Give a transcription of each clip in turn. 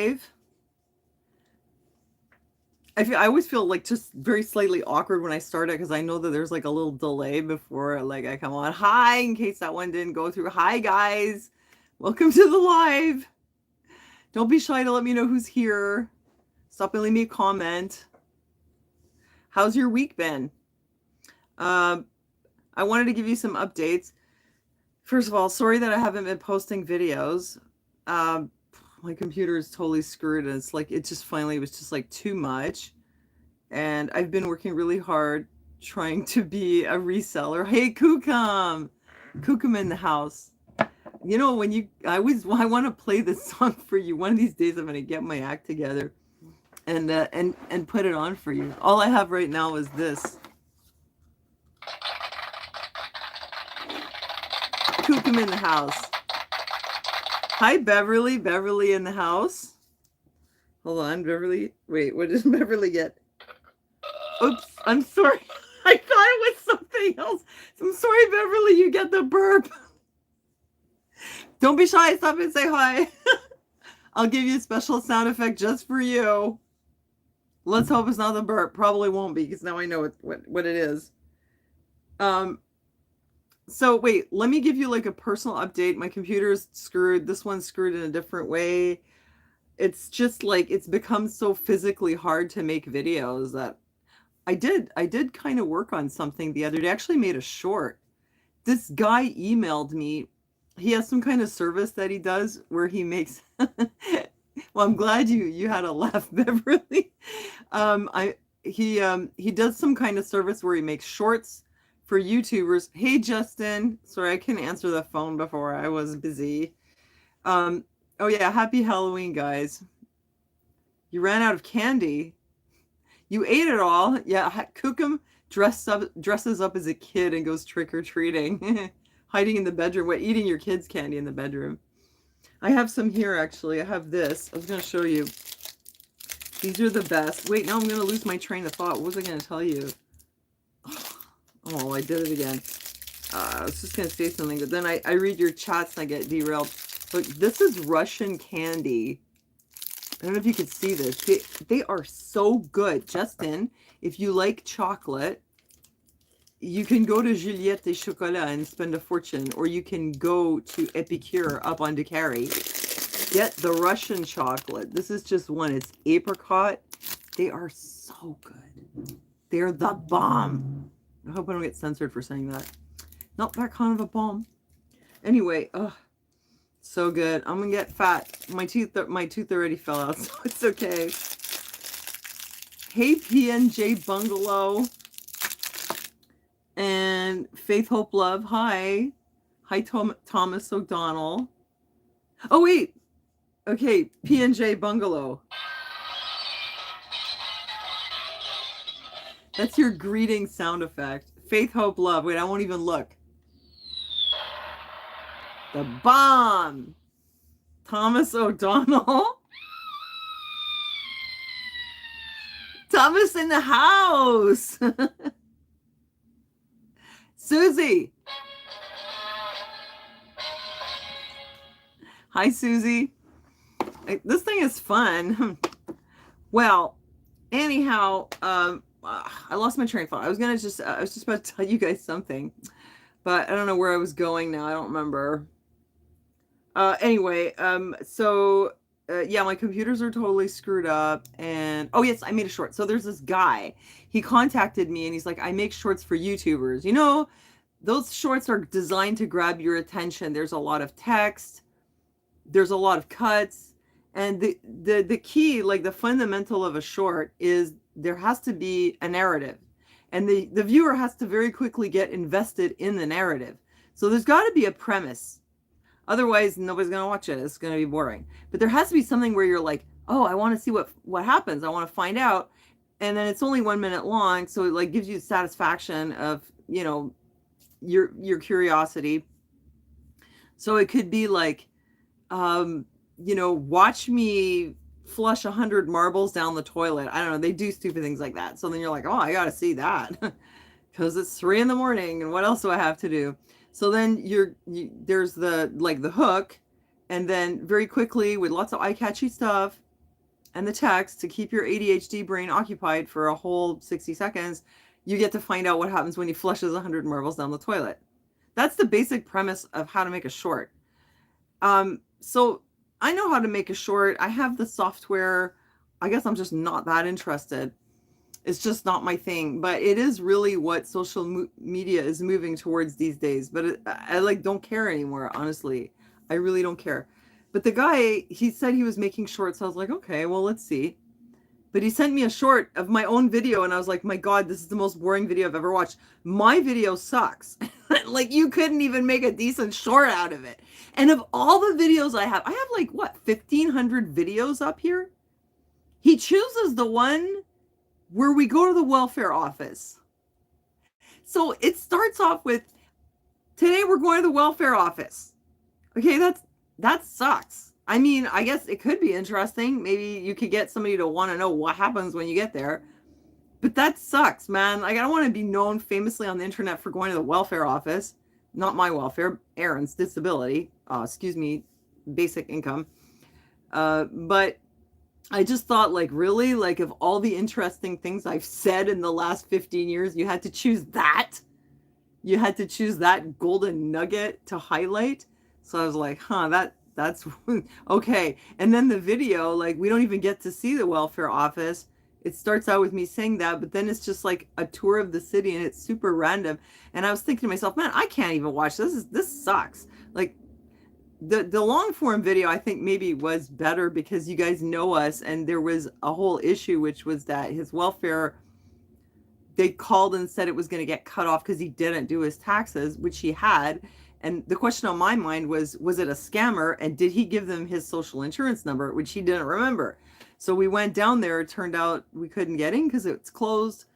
live. I always feel like just very slightly awkward when I start it because I know that there's like a little delay before like I come on. Hi, in case that one didn't go through. Hi guys. Welcome to the live. Don't be shy to let me know who's here. Stop and leave me a comment. How's your week been? I wanted to give you some updates. First of all, sorry that I haven't been posting videos. My computer is totally screwed, and it's like it just finally was just like too much. And I've been working really hard trying to be a reseller. Hey, Kukum! Kukum in the house. You know, I want to play this song for you. One of these days I'm going to get my act together and put it on for you. All I have right now is this. Kukum in the house. Hi, Beverly. Beverly in the house. Hold on, Beverly. Wait, what does Beverly get? Oops, I'm sorry. I thought it was something else. I'm sorry, Beverly, you get the burp. Don't be shy. Stop and say hi. I'll give you a special sound effect just for you. Let's hope it's not the burp. Probably won't be because now I know what it is. So wait, let me give you like a personal update. My computer's screwed. This one's screwed in a different way. It's just like it's become so physically hard to make videos that I did kind of work on something the other day. I actually made a short. This guy emailed me. He has some kind of service that he does where he makes well, I'm glad you had a laugh, Beverly. He does some kind of service where he makes shorts for YouTubers. Hey, Justin. Sorry, I couldn't answer the phone before. I was busy. Oh yeah, happy Halloween, guys. You ran out of candy. You ate it all. Yeah, Kukum dresses up as a kid and goes trick-or-treating. Hiding in the bedroom. What, eating your kids' candy in the bedroom. I have some here, actually. I have this. I was going to show you. These are the best. Wait, now I'm going to lose my train of thought. What was I going to tell you? Oh, I did it again. I was just going to say something, but then I read your chats and I get derailed. Look, this is Russian candy. I don't know if you can see this. They are so good. Justin, if you like chocolate, you can go to Juliette des Chocolats and spend a fortune, or you can go to Epicure up on DeCarry. Get the Russian chocolate. This is just one. It's apricot. They are so good. They're the bomb. I hope I don't get censored for saying that. Not that kind of a bomb. Anyway, so good. I'm gonna get fat. My tooth already fell out, so it's okay. Hey, PNJ Bungalow. And Faith, Hope, Love. Hi. Hi, Thomas O'Donnell. Oh, wait. Okay, PNJ Bungalow. That's your greeting sound effect. Faith, Hope, Love. Wait, I won't even look. The bomb. Thomas O'Donnell. Thomas in the house. Susie. Hi, Susie. This thing is fun. Well, anyhow, I lost my train of thought. I was just about to tell you guys something, but I don't know where I was going now. I don't remember. Anyway, yeah, my computers are totally screwed up. And oh yes, I made a short. So there's this guy. He contacted me and he's like, I make shorts for YouTubers. You know, those shorts are designed to grab your attention. There's a lot of text. There's a lot of cuts. And the key, like the fundamental of a short is there has to be a narrative. And the viewer has to very quickly get invested in the narrative. So there's got to be a premise. Otherwise, nobody's going to watch it. It's going to be boring. But there has to be something where you're like, oh, I want to see what happens. I want to find out. And then it's only 1 minute long. So it like gives you satisfaction of, you know, your curiosity. So it could be like, you know, watch me flush 100 marbles down the toilet. I don't know. They do stupid things like that. So then you're like, oh, I got to see that because it's 3 a.m. and what else do I have to do? So then there's the hook, and then very quickly with lots of eye-catchy stuff, and the text to keep your ADHD brain occupied for a whole 60 seconds, you get to find out what happens when he flushes 100 marbles down the toilet. That's the basic premise of how to make a short. So I know how to make a short. I have the software. I guess I'm just not that interested. It's just not my thing, but it is really what social media is moving towards these days. But I like don't care anymore, honestly. I really don't care. But the guy, he said he was making shorts. I was like, okay, well, let's see. But he sent me a short of my own video, and I was like, my God, this is the most boring video I've ever watched. My video sucks. Like, you couldn't even make a decent short out of it. And of all the videos I have like, what, 1,500 videos up here? He chooses the one where we go to the welfare office. So it starts off with, today we're going to the welfare office. Okay, that sucks. I mean, I guess it could be interesting. Maybe you could get somebody to want to know what happens when you get there. But that sucks, man. Like, I don't want to be known famously on the internet for going to the welfare office. Not my welfare, Aaron's disability. Basic income. But I just thought, like, really? Like, of all the interesting things I've said in the last 15 years, you had to choose that? You had to choose that golden nugget to highlight? So I was like, that's okay. And then the video, like, we don't even get to see the welfare office. It starts out with me saying that, but then it's just like a tour of the city and it's super random. And I was thinking to myself, man, I can't even watch this. This sucks. Like, the long form video, I think maybe was better because you guys know us, and there was a whole issue, which was that his welfare, they called and said it was going to get cut off because he didn't do his taxes, which he had. And the question on my mind was it a scammer? And did he give them his social insurance number, which he didn't remember? So we went down there. It turned out we couldn't get in because it's closed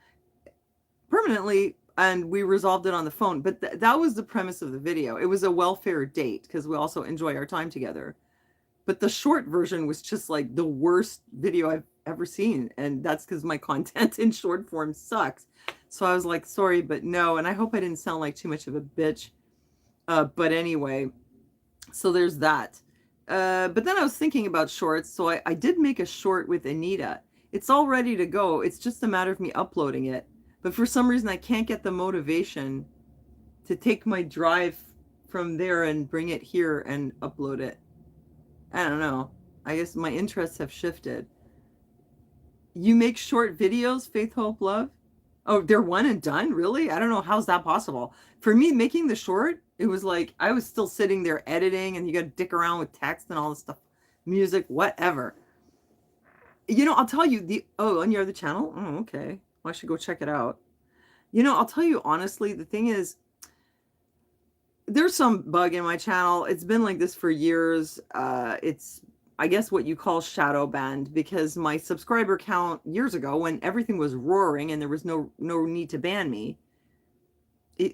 permanently, and we resolved it on the phone. But that was the premise of the video. It was a welfare date because we also enjoy our time together. But the short version was just like the worst video I've ever seen. And that's because my content in short form sucks. So I was like, sorry, but no. And I hope I didn't sound like too much of a bitch. But anyway, so there's that. But then I was thinking about shorts. So I did make a short with Anita. It's all ready to go. It's just a matter of me uploading it. But for some reason, I can't get the motivation to take my drive from there and bring it here and upload it. I don't know. I guess my interests have shifted. You make short videos, Faith, Hope, Love? Oh, they're one and done? Really? I don't know. How's that possible? For me, making the short, it was like I was still sitting there editing, and you got to dick around with text and all this stuff, music, whatever. You know, I'll tell you on your other channel? Oh, okay. Well, I should go check it out. You know, I'll tell you honestly, the thing is, there's some bug in my channel. It's been like this for years. It's, I guess, what you call shadow banned, because my subscriber count years ago, when everything was roaring and there was no need to ban me,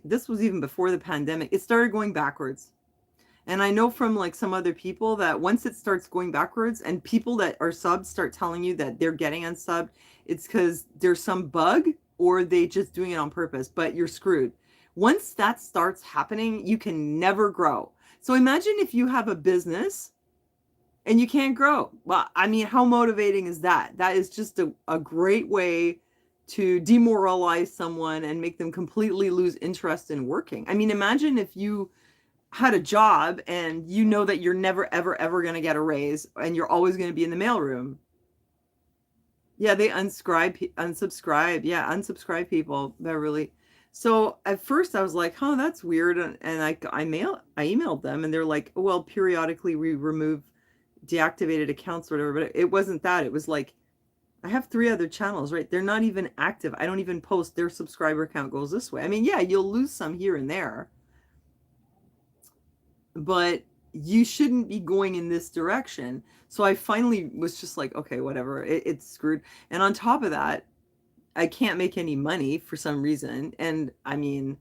this was even before the pandemic, it started going backwards. And I know from like some other people that once it starts going backwards and people that are subs start telling you that they're getting unsubbed, it's because there's some bug or they just doing it on purpose, but you're screwed. Once that starts happening, you can never grow. So imagine if you have a business and you can't grow. Well, I mean, how motivating is that? That is just a great way to demoralize someone and make them completely lose interest in working. I mean, imagine if you had a job and you know that you're never, ever, ever going to get a raise and you're always going to be in the mailroom. Yeah, they unsubscribe. Yeah, unsubscribe people, Beverly. So at first I was like, oh, that's weird. And I emailed them, and they're like, well, periodically we remove deactivated accounts or whatever. But it wasn't that. It was like, I have 3 other channels, right? They're not even active. I don't even post. Their subscriber count goes this way. I mean, yeah, you'll lose some here and there, but you shouldn't be going in this direction. So I finally was just like, okay, whatever, it's screwed. And on top of that, I can't make any money for some reason. And I mean,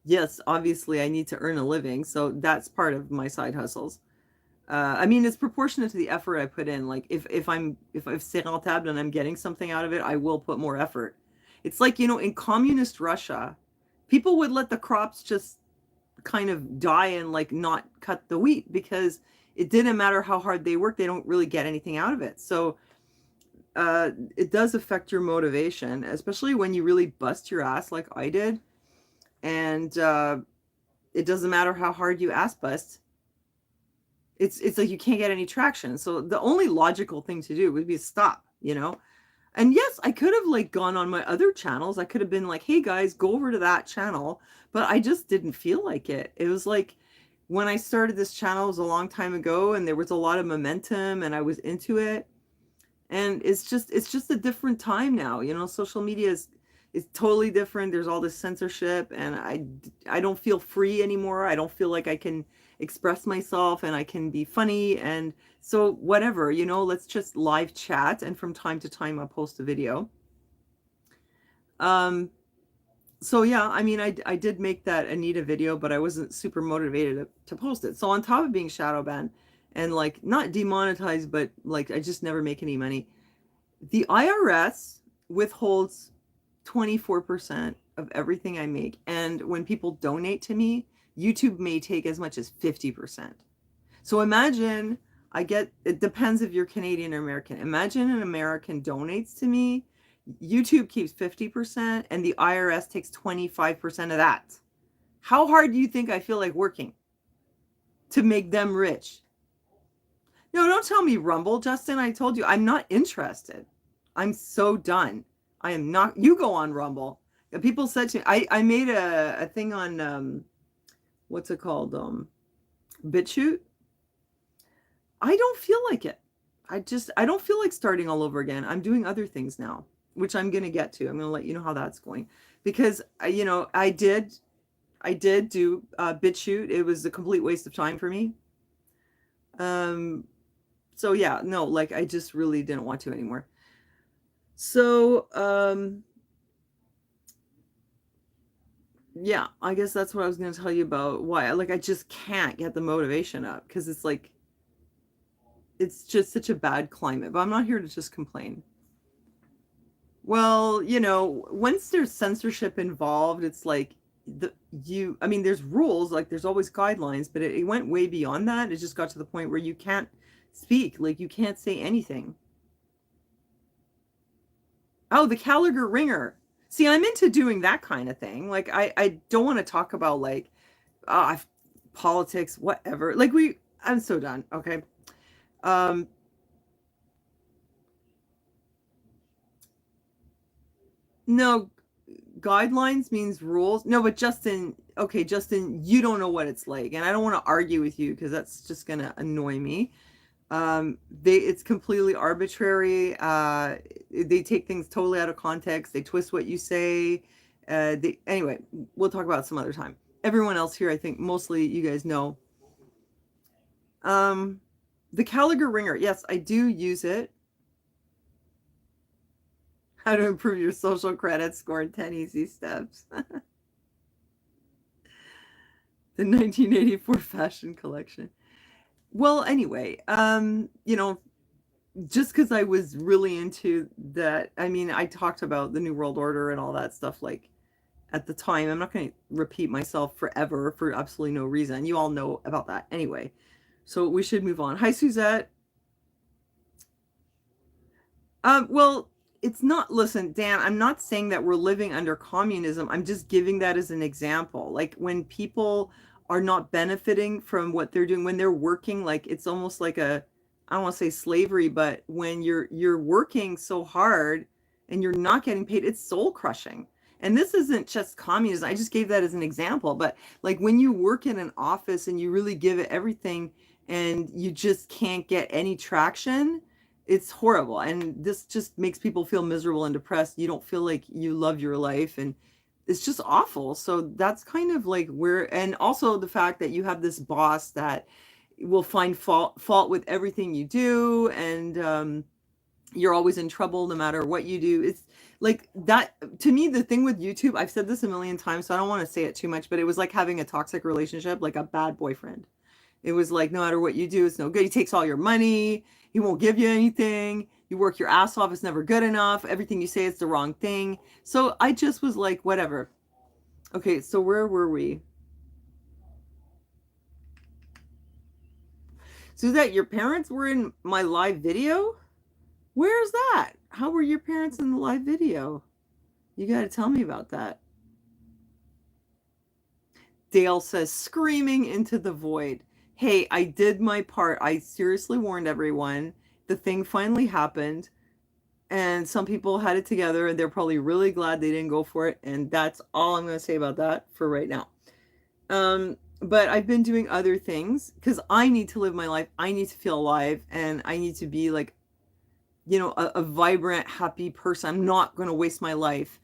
yes, obviously I need to earn a living. So that's part of my side hustles. I mean, it's proportionate to the effort I put in. Like if c'est rentable and I'm getting something out of it, I will put more effort. It's like, you know, in communist Russia, people would let the crops just kind of die and like not cut the wheat because it didn't matter how hard they work. They don't really get anything out of it. So it does affect your motivation, especially when you really bust your ass like I did. And it doesn't matter how hard you ass bust. It's like you can't get any traction. So the only logical thing to do would be to stop, you know? And yes, I could have like gone on my other channels. I could have been like, hey guys, go over to that channel. But I just didn't feel like it. It was like when I started this channel, it was a long time ago, and there was a lot of momentum and I was into it. And it's just a different time now. You know, social media is totally different. There's all this censorship, and I don't feel free anymore. I don't feel like I can express myself and I can be funny. And so whatever, you know, let's just live chat, and from time to time I'll post a video. Um so yeah, I mean, I did make that Anita video, but I wasn't super motivated to post it. So on top of being shadow banned and like not demonetized, but like I just never make any money, the IRS withholds 24% of everything I make. And when people donate to me, YouTube may take as much as 50%. So imagine it depends if you're Canadian or American. Imagine an American donates to me, YouTube keeps 50%, and the IRS takes 25% of that. How hard do you think I feel like working to make them rich? No, don't tell me Rumble, Justin. I told you I'm not interested. I'm so done. I am not. You go on Rumble. People said to me, I made a thing on what's it called? BitChute. I don't feel like it. I don't feel like starting all over again. I'm doing other things now, which I'm gonna get to. I'm gonna let you know how that's going, because you know, I did do BitChute. It was a complete waste of time for me. So yeah, no, like I just really didn't want to anymore. So yeah, I guess that's what I was going to tell you about why like I just can't get the motivation up, because it's like it's just such a bad climate. But I'm not here to just complain. Well, you know, once there's censorship involved, it's like I mean, there's rules, like there's always guidelines, but it went way beyond that. It just got to the point where you can't speak, like you can't say anything. Oh, the Gallagher Ringer. See, I'm into doing that kind of thing. Like I don't want to talk about like uh politics, whatever. Like I'm so done. Okay. Um no, guidelines means rules. No, but Justin, okay, Justin, you don't know what it's like, and I don't want to argue with you because that's just gonna annoy me. It's completely arbitrary. They take things totally out of context. They twist what you say. Anyway, we'll talk about it some other time. Everyone else here, I think mostly you guys know. The Gallagher Ringer, yes, I do use it. How to improve your social credit score in 10 easy steps. The 1984 fashion collection. Well, anyway, you know, just because I was really into that, I mean, I talked about the New World Order and all that stuff like at the time. I'm not going to repeat myself forever for absolutely no reason. You all know about that anyway. So we should move on. Hi, Suzette. Well, it's not, listen, Dan, I'm not saying that we're living under communism. I'm just giving that as an example. Like when people are not benefiting from what they're doing, when they're working, like it's almost like I don't want to say slavery, but when you're working so hard and you're not getting paid, it's soul crushing. And this isn't just communism. I just gave that as an example, but like when you work in an office and you really give it everything and you just can't get any traction, it's horrible. And this just makes people feel miserable and depressed. You don't feel like you love your life, and it's just awful. So that's kind of like where, and also the fact that you have this boss that will find fault with everything you do, and you're always in trouble no matter what you do. It's like that. To me, the thing with YouTube, I've said this a million times, so I don't want to say it too much, but it was like having a toxic relationship, like a bad boyfriend. It was like, no matter what you do, it's no good. He takes all your money. He won't give you anything. You work your ass off. It's never good enough. Everything you say is the wrong thing. So I just was like, whatever. Okay, so where were we? So that your parents were in my live video? Where's that? how were your parents in the live video? You got to tell me about that. Dale says, screaming into the void. Hey, I did my part. I seriously warned everyone. The thing finally happened, and some people had it together, and they're probably really glad they didn't go for it. And that's all I'm going to say about that for right now. But I've been doing other things because I need to live my life. I need to feel alive, and I need to be like, a vibrant, happy person. I'm not going to waste my life.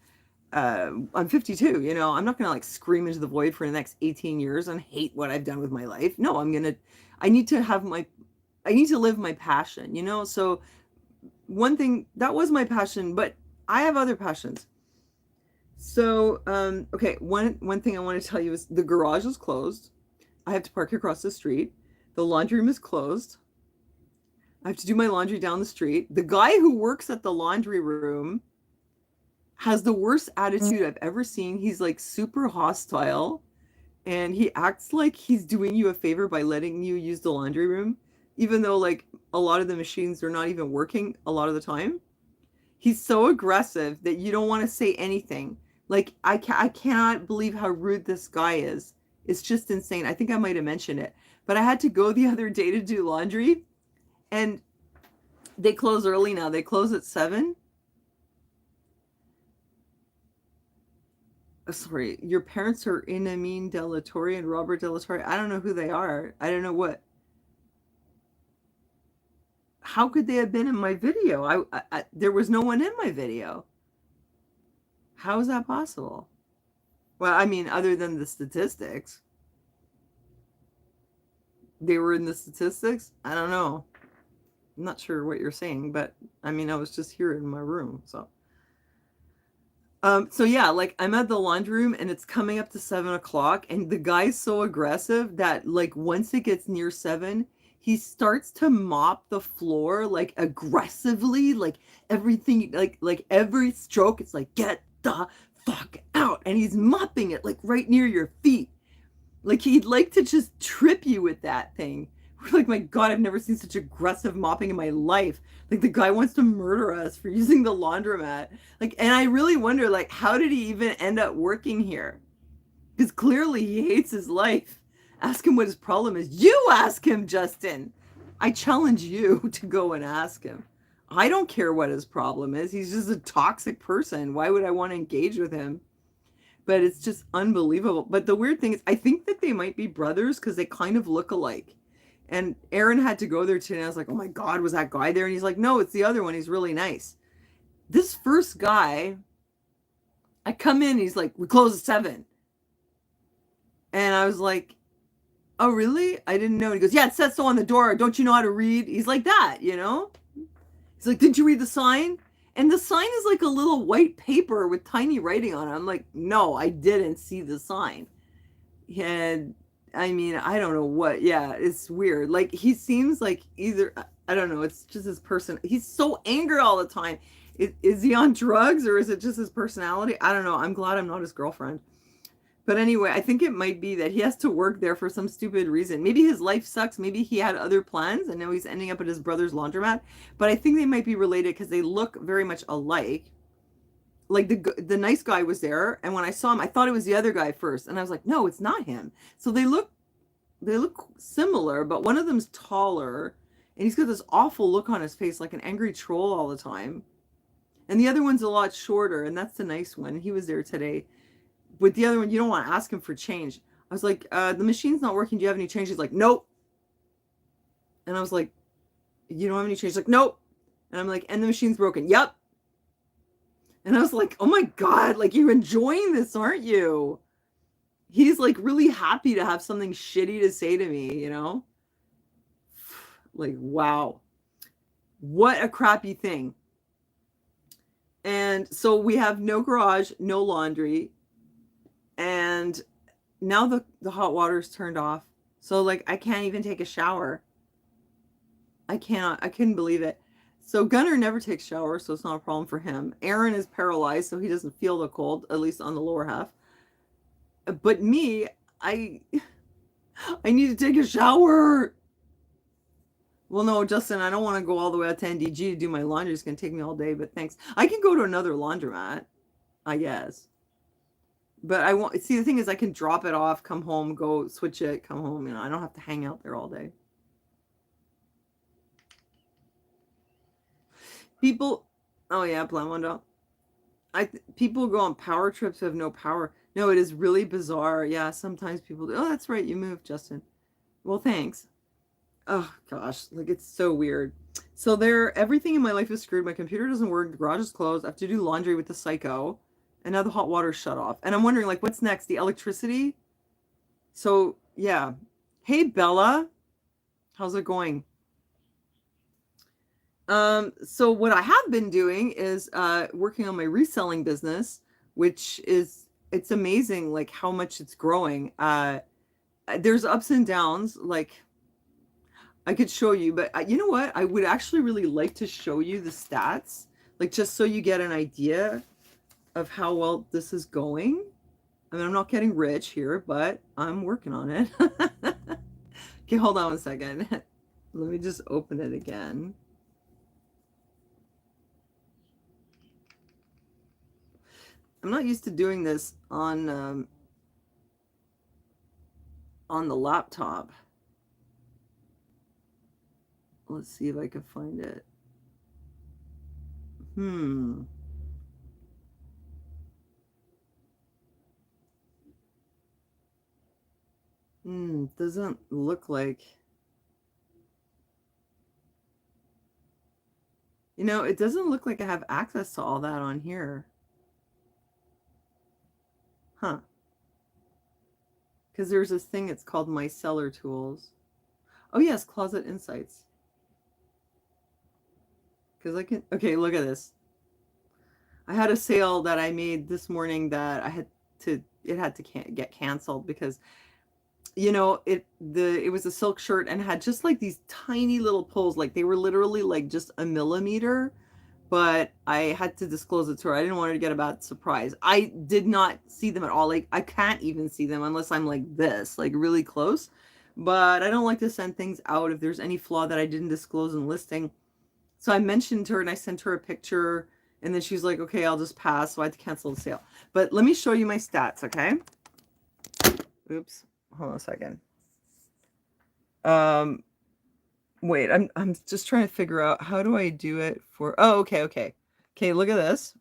I'm 52, I'm not going to like scream into the void for the next 18 years and hate what I've done with my life. No, I need to live my passion. So one thing that was my passion, but I have other passions. So, okay. One thing I want to tell you is the garage is closed. I have to park across the street. The laundry room is closed. I have to do my laundry down the street. The guy who works at the laundry room has the worst attitude I've ever seen. He's like super hostile, and he acts like he's doing you a favor by letting you use the laundry room, even though like a lot of the machines are not even working a lot of the time. He's so aggressive that you don't want to say anything. Like I cannot believe how rude this guy is. It's just insane. I think I might have mentioned it, but I had to go the other day to do laundry, and they close early now. They close at 7. Sorry, your parents are Inamin Delatorre and Robert Delatorre. I don't know who they are. I don't know what. How could they have been in my video? There was no one in my video. How is that possible? Well, I mean, other than the statistics. They were in the statistics? I don't know. I'm not sure what you're saying, but I mean, I was just here in my room, so. So yeah, like I'm at the laundry room and it's coming up to 7 o'clock, and the guy's so aggressive that like once it gets near 7, he starts to mop the floor like aggressively, like everything, like every stroke, it's like, get the fuck out. And he's mopping it like right near your feet. Like he'd like to just trip you with that thing. We're like, my God, I've never seen such aggressive mopping in my life. Like the guy wants to murder us for using the laundromat. Like, and I really wonder, like, how did he even end up working here? Because clearly he hates his life. Ask him what his problem is. You ask him, Justin. I challenge you to go and ask him. I don't care what his problem is. He's just a toxic person. Why would I want to engage with him? But it's just unbelievable. But the weird thing is, I think that they might be brothers because they kind of look alike. And Aaron had to go there today, and I was like, oh my God, was that guy there? And he's like, no, it's the other one. He's really nice. This first guy, I come in, he's like, we close at 7. And I was like, oh, really? I didn't know. And he goes, yeah, it says so on the door. Don't you know how to read? He's like that, He's like, didn't you read the sign? And the sign is like a little white paper with tiny writing on it. I'm like, no, I didn't see the sign. And I mean, I don't know what. Yeah, it's weird. Like he seems like either, I don't know. It's just his person. He's so angry all the time. Is he on drugs or is it just his personality? I don't know. I'm glad I'm not his girlfriend. But anyway, I think it might be that he has to work there for some stupid reason. Maybe his life sucks. Maybe he had other plans and now he's ending up at his brother's laundromat. But I think they might be related because they look very much alike. Like the nice guy was there, and when I saw him, I thought it was the other guy first, and I was like, no, it's not him. So they look similar, but one of them's taller, and he's got this awful look on his face, like an angry troll all the time. And the other one's a lot shorter, and that's the nice one. He was there today. With the other one, you don't want to ask him for change. I was like, the machine's not working. Do you have any change? He's like, nope. And I was like, you don't have any change? He's like, nope. And I'm like, and the machine's broken. Yep. And I was like, oh my God, like you're enjoying this, aren't you? He's like really happy to have something shitty to say to me, Like, wow. What a crappy thing. And so we have no garage, no laundry. And now the hot water's turned off. So like I can't even take a shower. I couldn't believe it. So Gunnar never takes showers, so it's not a problem for him. Aaron is paralyzed, so he doesn't feel the cold, at least on the lower half. But me, I need to take a shower. Well, no, Justin, I don't want to go all the way out to NDG to do my laundry. It's going to take me all day, but thanks. I can go to another laundromat, I guess. But I won't see the thing is I can drop it off, come home, go switch it, come home, I don't have to hang out there all day. People oh yeah, Blaumondo. People go on power trips who have no power. No, it is really bizarre. Yeah, sometimes people do. Oh, that's right, you moved, Justin. Well, thanks. Oh gosh, like it's so weird. So there, everything in my life is screwed. My computer doesn't work. The garage is closed. I have to do laundry with the psycho, and now the hot water's shut off. And I'm wondering, like, what's next? The electricity? So yeah. Hey Bella, how's it going? So what I have been doing is working on my reselling business, which is it's amazing like how much it's growing. There's ups and downs. Like I could show you, but you know what? I would actually really like to show you the stats, like just so you get an idea of how well this is going. I mean, I'm not getting rich here, but I'm working on it. Okay, hold on 1 second. Let me just open it again. I'm not used to doing this on the laptop. Let's see if I can find it. Hmm. Doesn't look like, it doesn't look like I have access to all that on here. Huh. Because there's this thing, it's called My Seller Tools. Oh yes, Closet Insights. Because I can, okay, look at this. I had a sale that I made this morning that it had to get canceled because it was a silk shirt and had just like these tiny little pulls, like they were literally like just a millimeter, but I had to disclose it to her. I didn't want her to get a bad surprise. I did not see them at all. Like I can't even see them unless I'm like this, like really close. But I don't like to send things out if there's any flaw that I didn't disclose in listing. So I mentioned to her and I sent her a picture and then she's like, okay, I'll just pass. So I had to cancel the sale. But let me show you my stats, okay? Oops. Hold on a second. Um, wait, I'm just trying to figure out how do I do it for, oh, okay, okay. Okay, look at this.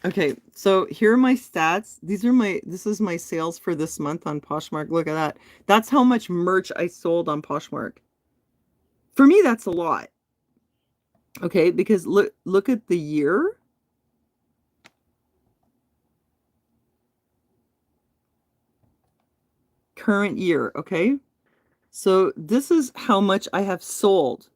Okay, so here are my stats. This is my sales for this month on Poshmark. Look at that. That's how much merch I sold on Poshmark. For me, that's a lot. Okay, because look at the year. Current year, okay? So this is how much I have sold.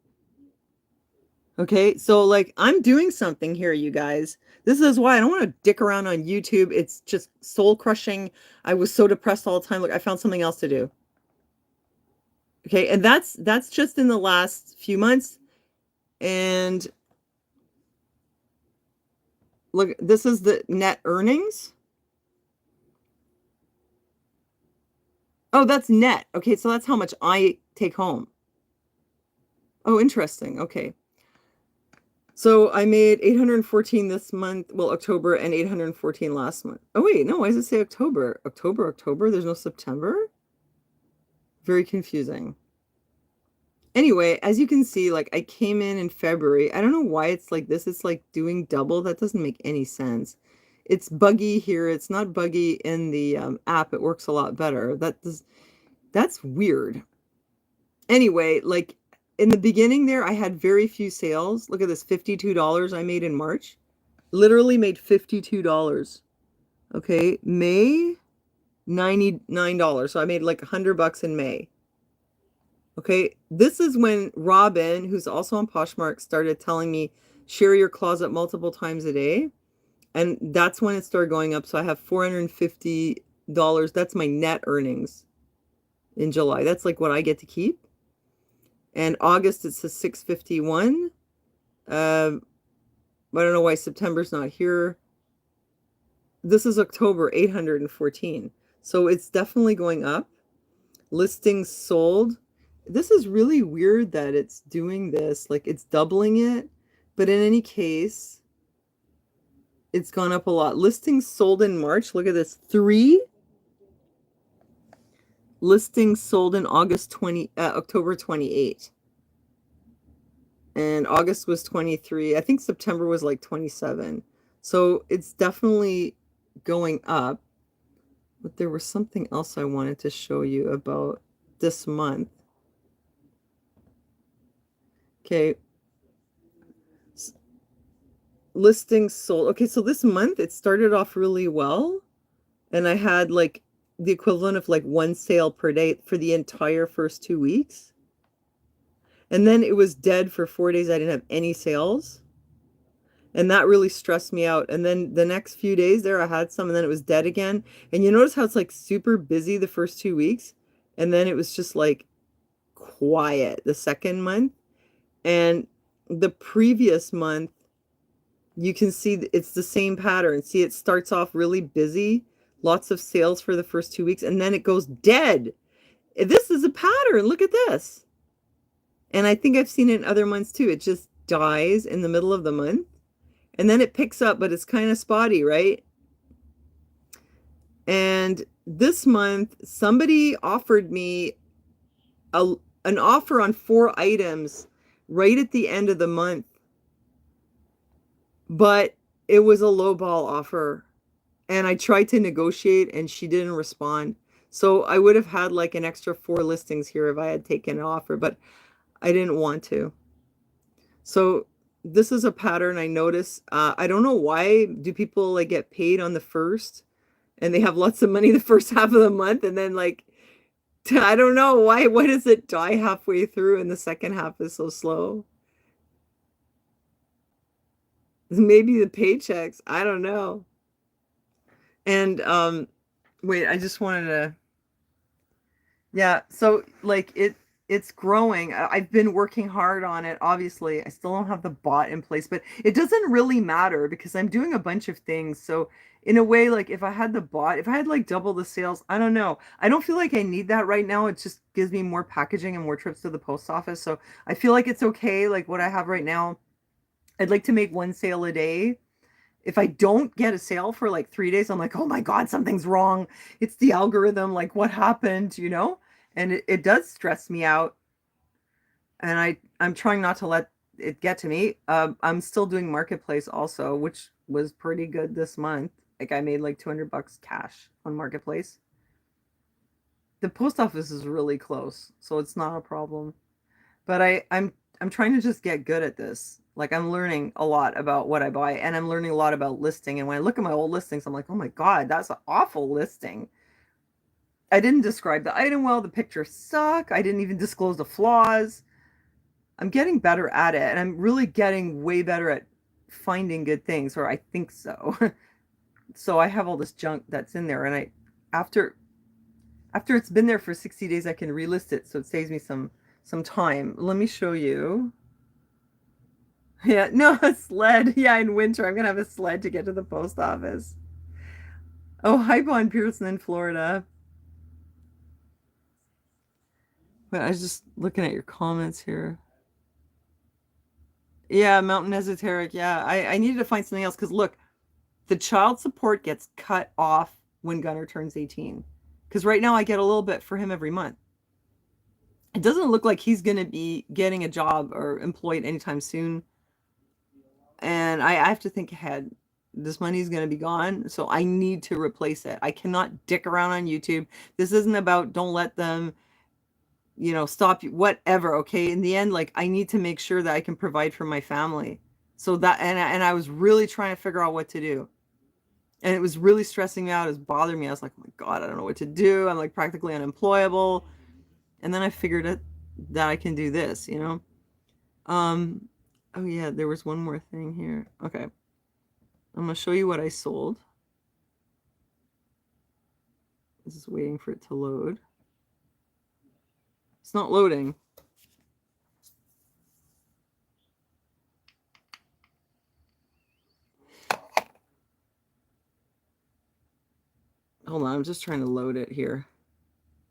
Okay, so like I'm doing something here, you guys. This is why I don't want to dick around on YouTube. It's just soul crushing. I was so depressed all the time. Look, I found something else to do. Okay, and that's just in the last few months. And look, this is the net earnings. Oh, that's net. Okay, so that's how much I take home. Oh, interesting. Okay. So I made 814 this month, well, October, and 814 last month. Oh, wait, no, why does it say October? October? There's no September? Very confusing. Anyway, as you can see, like I came in February. I don't know why it's like this. It's like doing double. That doesn't make any sense. It's buggy here. It's not buggy in the app. It works a lot better. That's weird. Anyway, like in the beginning there, I had very few sales. Look at this, $52 I made in March. Literally made $52. Okay, May, $99. So I made like $100 in May. Okay, this is when Robin, who's also on Poshmark, started telling me, share your closet multiple times a day. And that's when it started going up. So I have $450. That's my net earnings in July. That's like what I get to keep. And August, it's a 651. I don't know why September's not here. This is October, 814. So it's definitely going up. Listings sold. This is really weird that it's doing this. Like it's doubling it, but in any case, it's gone up a lot. Listings sold in March. Look at this. Three listings sold in October 28. And August was 23. I think September was like 27. So it's definitely going up. But there was something else I wanted to show you about this month. Okay. Listings sold. Okay, so this month it started off really well. And I had like the equivalent of like one sale per day for the entire first 2 weeks. And then it was dead for 4 days. I didn't have any sales. And that really stressed me out. And then the next few days there, I had some, and then it was dead again. And you notice how it's like super busy the first 2 weeks, and then it was just like quiet the second month. And the previous month, you can see it's the same pattern. See, it starts off really busy, lots of sales for the first 2 weeks, and then it goes dead. This is a pattern. Look at this. And I think I've seen it in other months too. It just dies in the middle of the month. And then it picks up, but it's kind of spotty, right? And this month, somebody offered me an offer on 4 items right at the end of the month, but it was a lowball offer. And I tried to negotiate and she didn't respond. So I would have had like an extra 4 listings here if I had taken an offer, but I didn't want to. So this is a pattern I notice. I don't know why do people like get paid on the first and they have lots of money the first half of the month, and then like I don't know why does it die halfway through and the second half is so slow? Maybe the paychecks. I don't know. And wait, I just wanted to, yeah, so like it's growing. I've been working hard on it. Obviously, I still don't have the bot in place, but it doesn't really matter because I'm doing a bunch of things. So in a way, like if I had the bot, if I had like double the sales, I don't know. I don't feel like I need that right now. It just gives me more packaging and more trips to the post office. So I feel like it's okay, like what I have right now. I'd like to make one sale a day. If I don't get a sale for like 3 days, I'm like, oh my God, something's wrong. It's the algorithm. Like, what happened, you know? And it does stress me out. And I'm trying not to let it get to me. I'm still doing Marketplace also, which was pretty good this month. Like I made like $200 cash on Marketplace. The post office is really close, so it's not a problem. But I'm trying to just get good at this. Like I'm learning a lot about what I buy, and I'm learning a lot about listing. And when I look at my old listings, I'm like, oh my God, that's an awful listing. I didn't describe the item well. The pictures suck. I didn't even disclose the flaws. I'm getting better at it, and I'm really getting way better at finding good things, or I think so. So I have all this junk that's in there, and after after it's been there for 60 days, I can relist it, so it saves me some time. Let me show you. Yeah, no, a sled. Yeah, in winter, I'm gonna have a sled to get to the post office. Oh, hi, Bon Pearson in Florida. But I was just looking at your comments here. Yeah, Mountain Esoteric. Yeah, I needed to find something else because look, the child support gets cut off when Gunner turns 18. Because right now I get a little bit for him every month. It doesn't look like he's going to be getting a job or employed anytime soon. And I have to think ahead. This money is going to be gone, so I need to replace it. I cannot dick around on YouTube. This isn't about don't let them, stop you, whatever. Okay. In the end, like I need to make sure that I can provide for my family. So that, and I was really trying to figure out what to do. And it was really stressing me out. It was bothering me. I was like, oh my God, I don't know what to do. I'm like practically unemployable. And then I figured it that I can do this. Um, oh yeah, there was one more thing here. Okay. I'm gonna show you what I sold. This is waiting for it to load. It's not loading. Hold on, I'm just trying to load it here.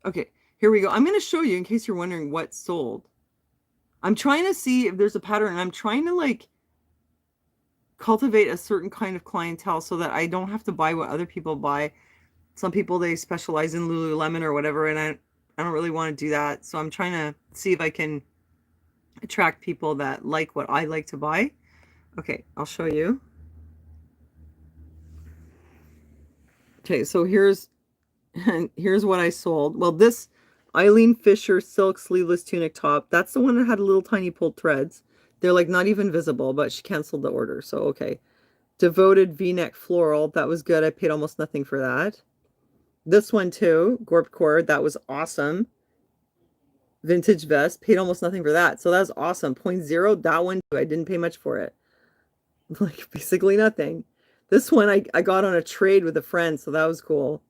Okay, Here we go. I'm going to show you in case you're wondering what sold. I'm trying to see if there's a pattern, and I'm trying to like cultivate a certain kind of clientele so that I don't have to buy what other people buy. Some people, they specialize in Lululemon or whatever, and I don't really want to do that. So I'm trying to see if I can attract people that like what I like to buy. Okay, I'll show you. Okay, so here's what I sold. Well, this Eileen Fisher silk sleeveless tunic top, that's the one that had little tiny pulled threads. They're like not even visible, but she canceled the order, so okay. Devoted V-neck floral, that was good. I paid almost nothing for that. This one too, Gorp cord, that was awesome. Vintage vest, paid almost nothing for that. So that's awesome. 0.0, that one, I didn't pay much for it. Like basically nothing. This one I got on a trade with a friend, so that was cool.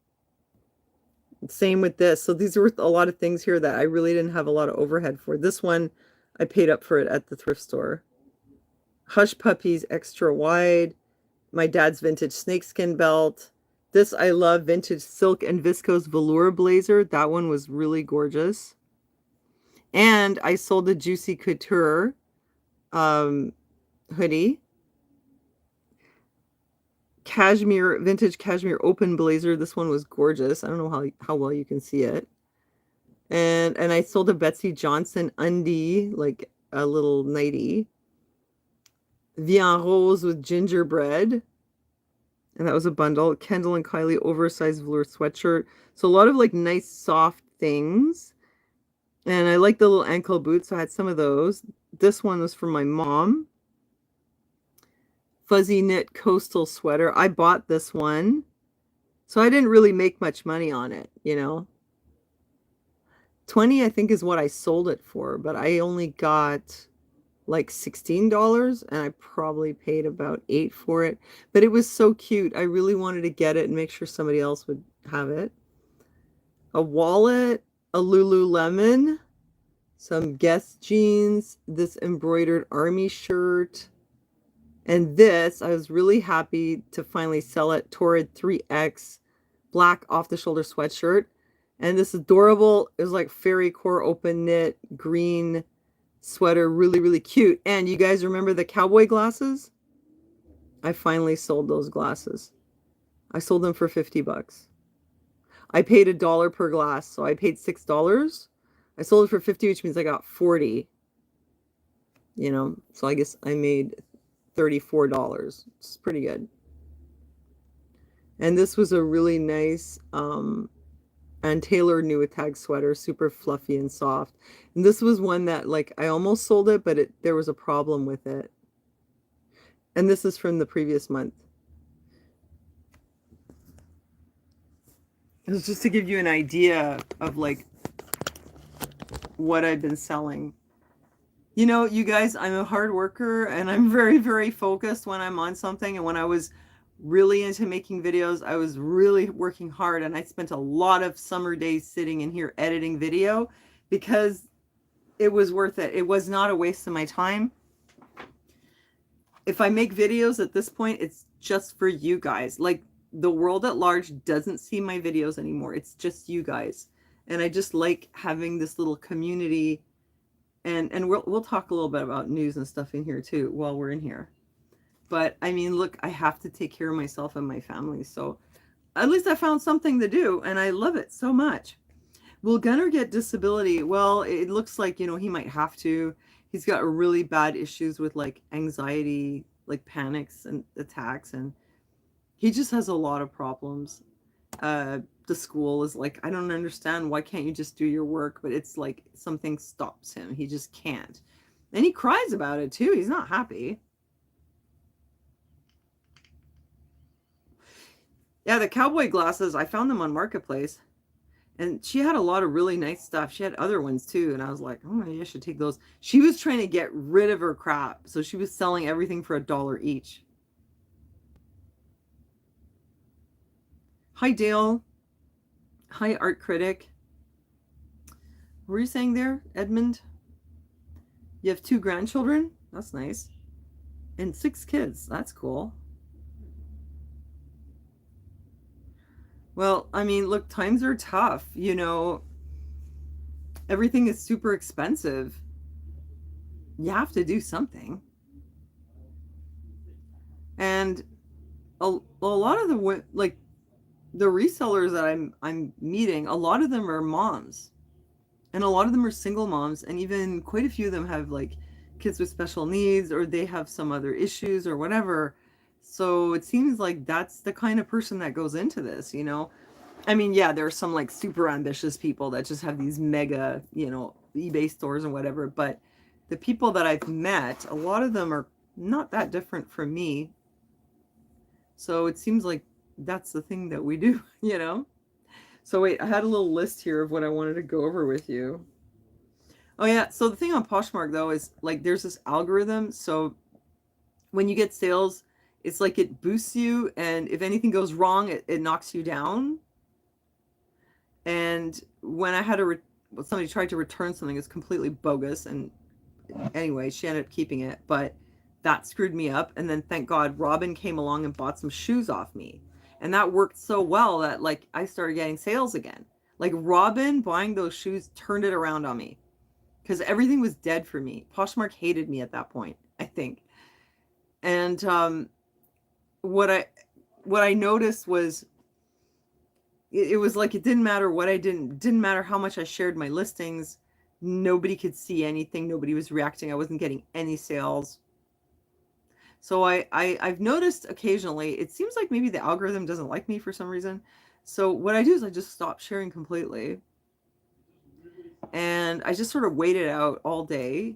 Same with this. So these were a lot of things here that I really didn't have a lot of overhead for. This one, I paid up for it at the thrift store. Hush Puppies extra wide. My dad's vintage snakeskin belt. This I love, vintage silk and viscose velour blazer. That one was really gorgeous. And I sold a Juicy Couture hoodie. Cashmere, vintage cashmere open blazer. This one was gorgeous. I don't know how well you can see it. And I sold a Betsy Johnson undie, like a little nightie. Vian Rose with gingerbread. And that was a bundle. Kendall and Kylie oversized velour sweatshirt. So a lot of like nice soft things. And I like the little ankle boots, so I had some of those. This one was from my mom. Fuzzy knit coastal sweater. I bought this one. So I didn't really make much money on it, you know. 20 I think is what I sold it for, but I only got like $16 and I probably paid about $8 for it. But it was so cute. I really wanted to get it and make sure somebody else would have it. A wallet, a Lululemon, some Guess jeans, this embroidered army shirt, and this, I was really happy to finally sell it, Torrid 3X black off-the-shoulder sweatshirt. And this adorable, it was like fairy core open knit green sweater, really, really cute. And you guys remember the cowboy glasses? I finally sold those glasses. I sold them for 50 bucks. I paid $1 per glass, so I paid $6. I sold it for 50, which means I got 40. You know, so I guess I made $34. It's pretty good. And this was a really nice and Taylor New Tag sweater, super fluffy and soft. And this was one that like I almost sold it, but there was a problem with it. And this is from the previous month. It was just to give you an idea of like what I've been selling. You know, you guys, I'm a hard worker and I'm very, very focused when I'm on something. And when I was really into making videos, I was really working hard, and I spent a lot of summer days sitting in here editing video because it was worth it. It was not a waste of my time. If I make videos at this point, it's just for you guys. Like, the world at large doesn't see my videos anymore. It's just you guys. And I just like having this little community. And we'll talk a little bit about news and stuff in here too while we're in here. But I mean, look, I have to take care of myself and my family. So at least I found something to do, and I love it so much. Will Gunnar get disability? Well, it looks like, you know, he might have to. He's got really bad issues with like anxiety, like panics and attacks, and he just has a lot of problems. The school is like, I don't understand, why can't you just do your work? But it's like something stops him. He just can't. And he cries about it too. He's not happy. Yeah, the cowboy glasses, I found them on Marketplace. And she had a lot of really nice stuff. She had other ones too. And I was like, oh, maybe I should take those. She was trying to get rid of her crap. So she was selling everything for $1 each. Hi, Dale. Hi, Art Critic. What were you saying there, Edmund? You have 2 grandchildren? That's nice. And 6 kids. That's cool. Well, I mean, look, times are tough, you know. everything is super expensive. You have to do something. And a lot of the like the resellers that I'm meeting, a lot of them are moms, and a lot of them are single moms, and even quite a few of them have like kids with special needs, or they have some other issues or whatever. So it seems like that's the kind of person that goes into this, you know. I mean, yeah, there are some like super ambitious people that just have these mega, you know, eBay stores and whatever, but the people that I've met, a lot of them are not that different from me. So it seems like that's the thing that we do, you know? So wait, I had a little list here of what I wanted to go over with you. Oh yeah, so the thing on Poshmark though is like there's this algorithm. So when you get sales, it's like it boosts you, and if anything goes wrong, it knocks you down. And when I had somebody tried to return something, it's completely bogus. And anyway, she ended up keeping it, but that screwed me up. And then thank God Robin came along and bought some shoes off me. And that worked so well that like I started getting sales again. Like Robin buying those shoes turned it around on me because everything was dead for me. Poshmark hated me at that point, I think. And what I what I noticed was it was like it didn't matter what I didn't matter how much I shared my listings. Nobody could see anything. Nobody was reacting. I wasn't getting any sales. So I've noticed occasionally, it seems like maybe the algorithm doesn't like me for some reason. So what I do is I just stop sharing completely. And I just sort of wait it out all day.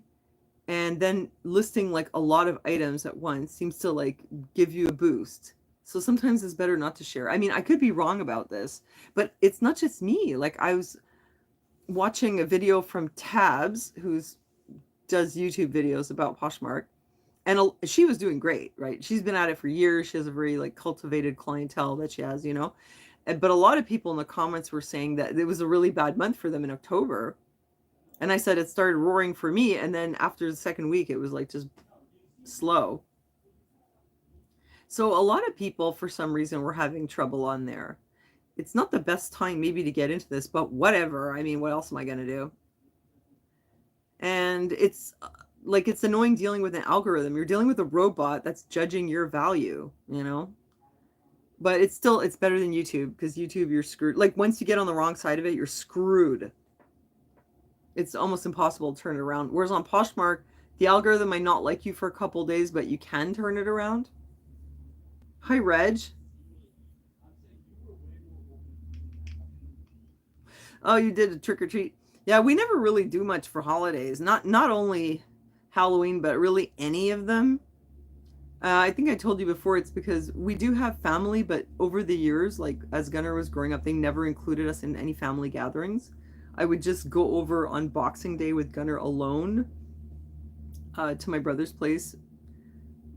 And then listing like a lot of items at once seems to like give you a boost. So sometimes it's better not to share. I mean, I could be wrong about this, but it's not just me. Like I was watching a video from Tabs, who's does YouTube videos about Poshmark, and she was doing great, right? She's been at it for years. She has a very like cultivated clientele that she has, you know. But a lot of people in the comments were saying that it was a really bad month for them in October. And I said it started roaring for me, and then after the second week, it was like just slow. So a lot of people, for some reason, were having trouble on there. It's not the best time maybe to get into this, but whatever. I mean, what else am I going to do? And it's like it's annoying dealing with an algorithm. You're dealing with a robot that's judging your value, you know? But it's better than YouTube, because YouTube you're screwed. Like once you get on the wrong side of it, you're screwed. It's almost impossible to turn it around. Whereas on Poshmark, the algorithm might not like you for a couple days, but you can turn it around. Hi, Reg. Oh, you did a trick or treat. Yeah, we never really do much for holidays. Not only Halloween, but really any of them. I think I told you before, it's because we do have family, but over the years, like as Gunnar was growing up, they never included us in any family gatherings. I would just go over on Boxing Day with Gunnar alone to my brother's place,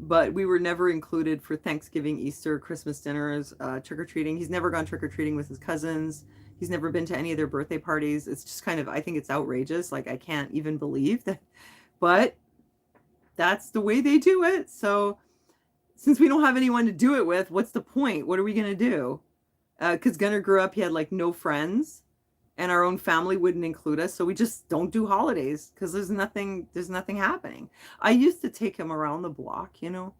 but we were never included for Thanksgiving, Easter, Christmas dinners, trick-or-treating. He's never gone trick-or-treating with his cousins. He's never been to any of their birthday parties. It's just kind of, I think it's outrageous. Like I can't even believe that, but that's the way they do it. So since we don't have anyone to do it with, what's the point? What are we going to do? Because Gunnar grew up, he had like no friends, and our own family wouldn't include us. So we just don't do holidays because there's nothing happening. I used to take him around the block, you know.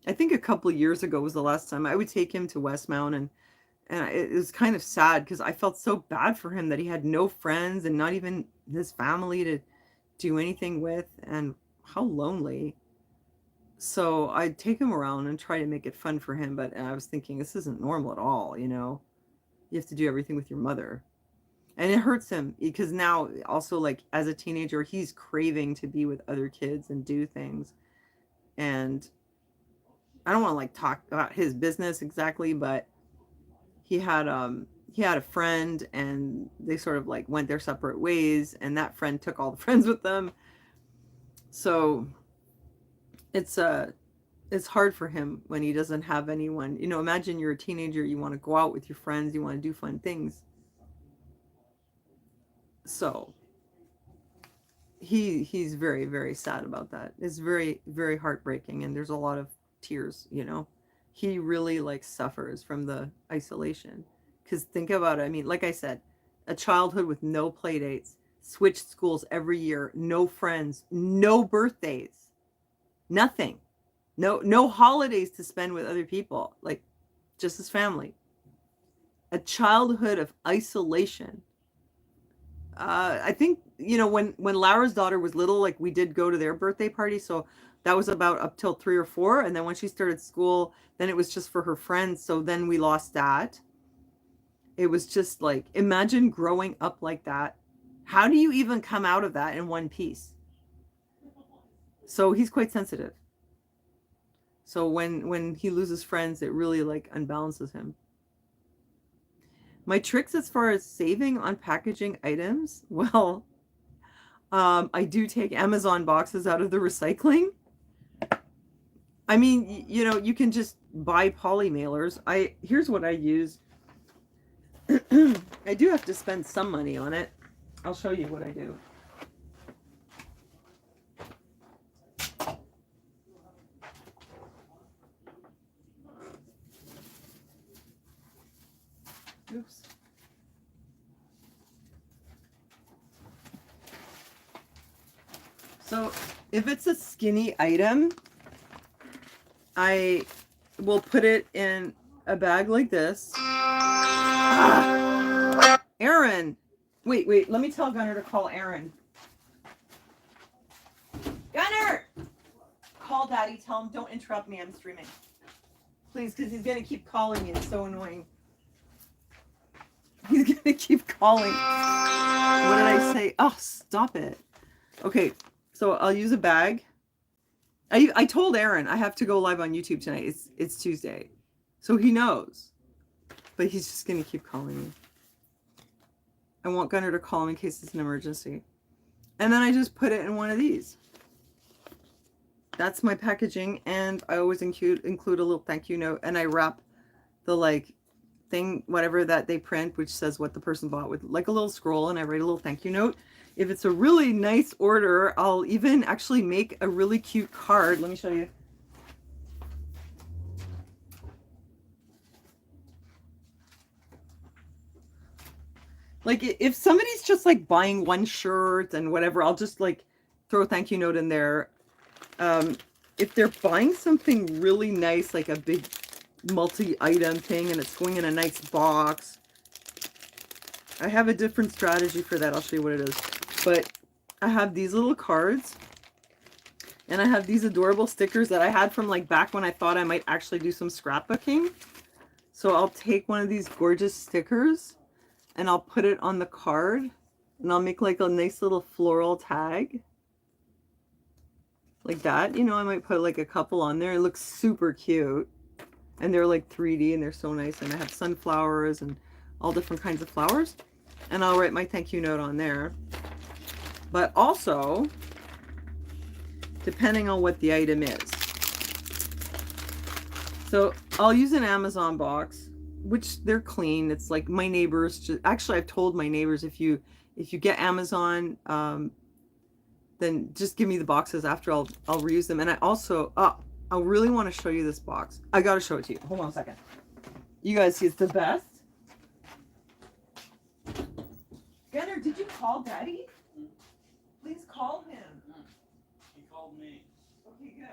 I think a couple of years ago was the last time I would take him to Westmount, and it was kind of sad because I felt so bad for him that he had no friends and not even his family to do anything with, and how lonely. So I'd take him around and try to make it fun for him, but I was thinking this isn't normal at all, you know. You have to do everything with your mother. And it hurts him because now also like as a teenager, he's craving to be with other kids and do things. And I don't want to like talk about his business exactly, but he had a friend, and they sort of like went their separate ways, and that friend took all the friends with them. So it's hard for him when he doesn't have anyone. You know, imagine you're a teenager, you want to go out with your friends, you want to do fun things. So he's very, very sad about that. It's very, very heartbreaking, and there's a lot of tears, you know. He really like suffers from the isolation. Because think about it, I mean, like I said, a childhood with no play dates, switched schools every year, no friends, no birthdays, nothing. No holidays to spend with other people, like just as family. A childhood of isolation. I think, when Lara's daughter was little, like we did go to their birthday party, so that was about up till 3 or 4, and then when she started school, then it was just for her friends. So then we lost that. It was just like, imagine growing up like that. How do you even come out of that in one piece? So he's quite sensitive. So when he loses friends, it really like unbalances him. My tricks as far as saving on packaging items, well, I do take Amazon boxes out of the recycling. I mean, you can just buy poly mailers. Here's what I use. I do have to spend some money on it. I'll show you what I do. Oops. So if it's a skinny item, I will put it in a bag like this. Aaron! Wait, let me tell Gunnar to call Aaron. Gunnar! Call Daddy, tell him don't interrupt me, I'm streaming. Please, because he's going to keep calling me, it's so annoying. He's going to keep calling. What did I say? Oh, stop it. Okay, so I'll use a bag. I told Aaron I have to go live on YouTube tonight. It's Tuesday. So he knows. But he's just going to keep calling me. I want Gunnar to call him in case it's an emergency. And then I just put it in one of these. That's my packaging, and I always include a little thank you note, and I wrap the thing, whatever that they print, which says what the person bought, with like a little scroll, and I write a little thank you note. If it's a really nice order, I'll even actually make a really cute card. Let me show you. Like if somebody's just like buying one shirt and whatever, I'll just like throw a thank you note in there. If they're buying something really nice, like a big multi-item thing, and it's going in a nice box, I have a different strategy for that. I'll show you what it is. But I have these little cards, and I have these adorable stickers that I had from like back when I thought I might actually do some scrapbooking. So I'll take one of these gorgeous stickers and I'll put it on the card, and I'll make like a nice little floral tag. Like that, I might put like a couple on there. It looks super cute. And they're like 3D and they're so nice. And I have sunflowers and all different kinds of flowers. And I'll write my thank you note on there. But also, depending on what the item is. So I'll use an Amazon box, which they're clean. It's like my neighbors, actually I've told my neighbors, if you get Amazon, then just give me the boxes after. I'll reuse them. And I also, I really want to show you this box. I got to show it to you. Hold on a second. You guys see, it's the best. Gunnar, did you call Daddy? Please call him. He called me. Okay, good.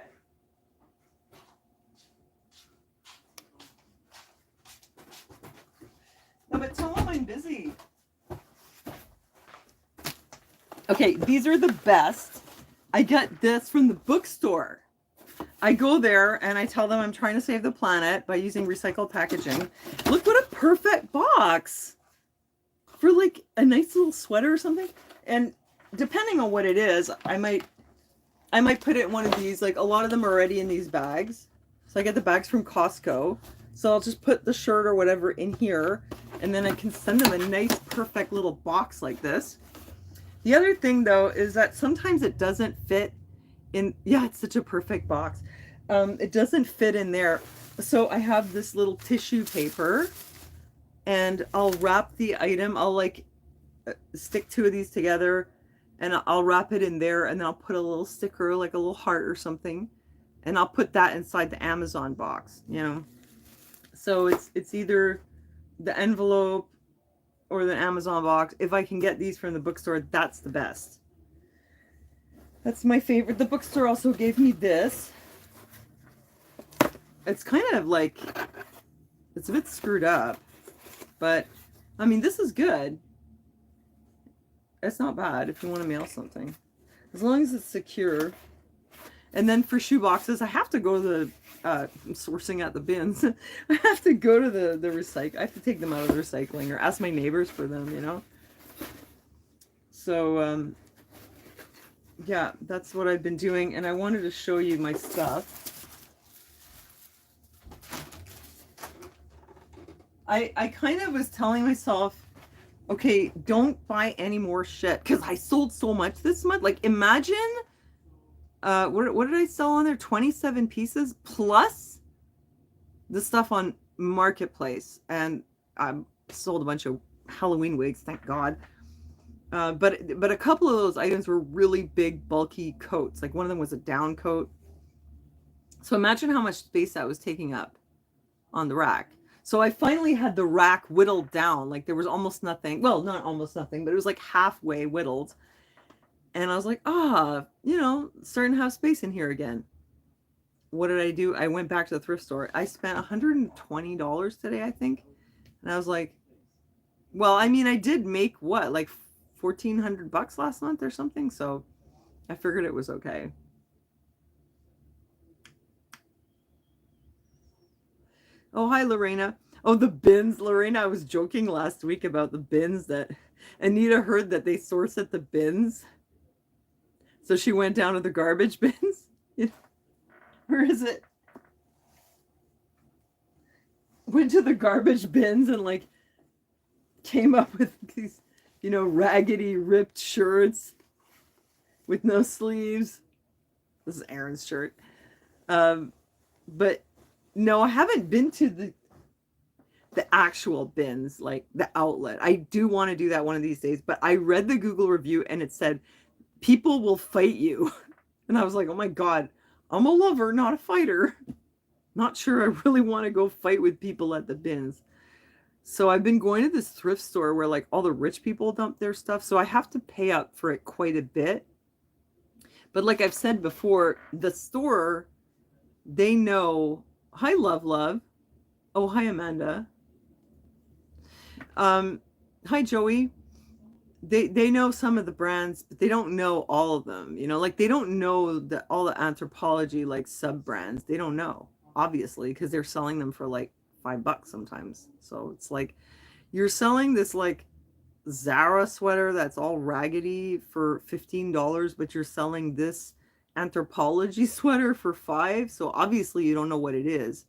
No, but tell him I'm busy. Okay, these are the best. I get this from the bookstore. I go there and I tell them I'm trying to save the planet by using recycled packaging. Look what a perfect box for like a nice little sweater or something. And depending on what it is, I might put it in one of these. Like a lot of them are already in these bags. So I get the bags from Costco. So I'll just put the shirt or whatever in here, and then I can send them a nice perfect little box like this. The other thing, though, is that sometimes it doesn't fit in. Yeah, it's such a perfect box. It doesn't fit in there. So I have this little tissue paper, and I'll wrap the item. I'll like stick two of these together, and I'll wrap it in there, and then I'll put a little sticker, like a little heart or something, and I'll put that inside the Amazon box, So it's either the envelope or the Amazon box. If I can get these from the bookstore, that's the best. That's my favorite. The bookstore also gave me this. It's kind of like, it's a bit screwed up, but I mean, this is good. It's not bad if you want to mail something, as long as it's secure. And then for shoe boxes, I have to go to the, I'm sourcing at the bins. I have to go to the recycle. I have to take them out of the recycling or ask my neighbors for them, you know? So, yeah, that's what I've been doing. And I wanted to show you my stuff. I kind of was telling myself, okay, don't buy any more shit, because I sold so much this month. Like, imagine, what did I sell on there? 27 pieces plus the stuff on Marketplace. And I sold a bunch of Halloween wigs, thank God. But a couple of those items were really big, bulky coats. Like one of them was a down coat. So imagine how much space that was taking up on the rack. So I finally had the rack whittled down. Like there was almost nothing. Well, not almost nothing, but it was like halfway whittled. And I was like, you know, starting to have space in here again. What did I do? I went back to the thrift store. I spent $120 today, I think. And I was like, well, I mean, I did make what, like $1,400 last month or something. So I figured it was okay. Oh, hi, Lorena. Oh, the bins. Lorena, I was joking last week about the bins that Anita heard that they source at the bins. So she went down to the garbage bins. Where is it? Went to the garbage bins and like came up with these, you know, raggedy, ripped shirts with no sleeves. This is Aaron's shirt. But no, I haven't been to the actual bins, like the outlet. I do want to do that one of these days, but I read the Google review and it said people will fight you. And I was like, oh my God, I'm a lover, not a fighter. Not sure I really want to go fight with people at the bins. So I've been going to this thrift store where like all the rich people dump their stuff. So I have to pay up for it quite a bit. But like I've said before, the store, they know. Hi, Love. Oh, hi, Amanda. Hi, Joey. They know some of the brands, but they don't know all of them. You know, like they don't know all the Anthropology like sub brands. They don't know, obviously, because they're selling them for like $5 sometimes. So it's like you're selling this like Zara sweater that's all raggedy for $15, but you're selling this Anthropology sweater for $5. So obviously you don't know what it is.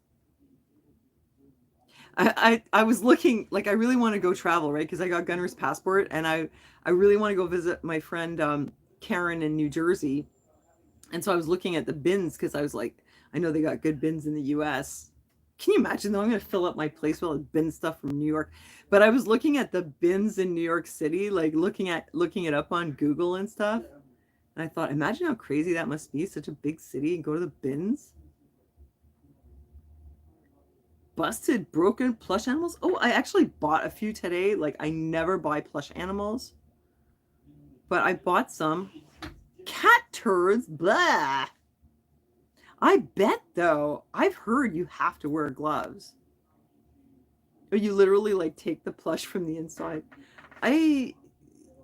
I was looking, like I really want to go travel, right? Because I got Gunner's passport and I really want to go visit my friend Karen in New Jersey. And so I was looking at the bins because I was like, I know they got good bins in the US. Can you imagine though? I'm going to fill up my place with bin stuff from New York. But I was looking at the bins in New York City, like looking it up on Google and stuff. And I thought, imagine how crazy that must be, such a big city, and go to the bins. Busted, broken plush animals. Oh, I actually bought a few today. Like, I never buy plush animals. But I bought some. Cat turds, blah. I bet, though, I've heard you have to wear gloves. Or you literally, like, take the plush from the inside. I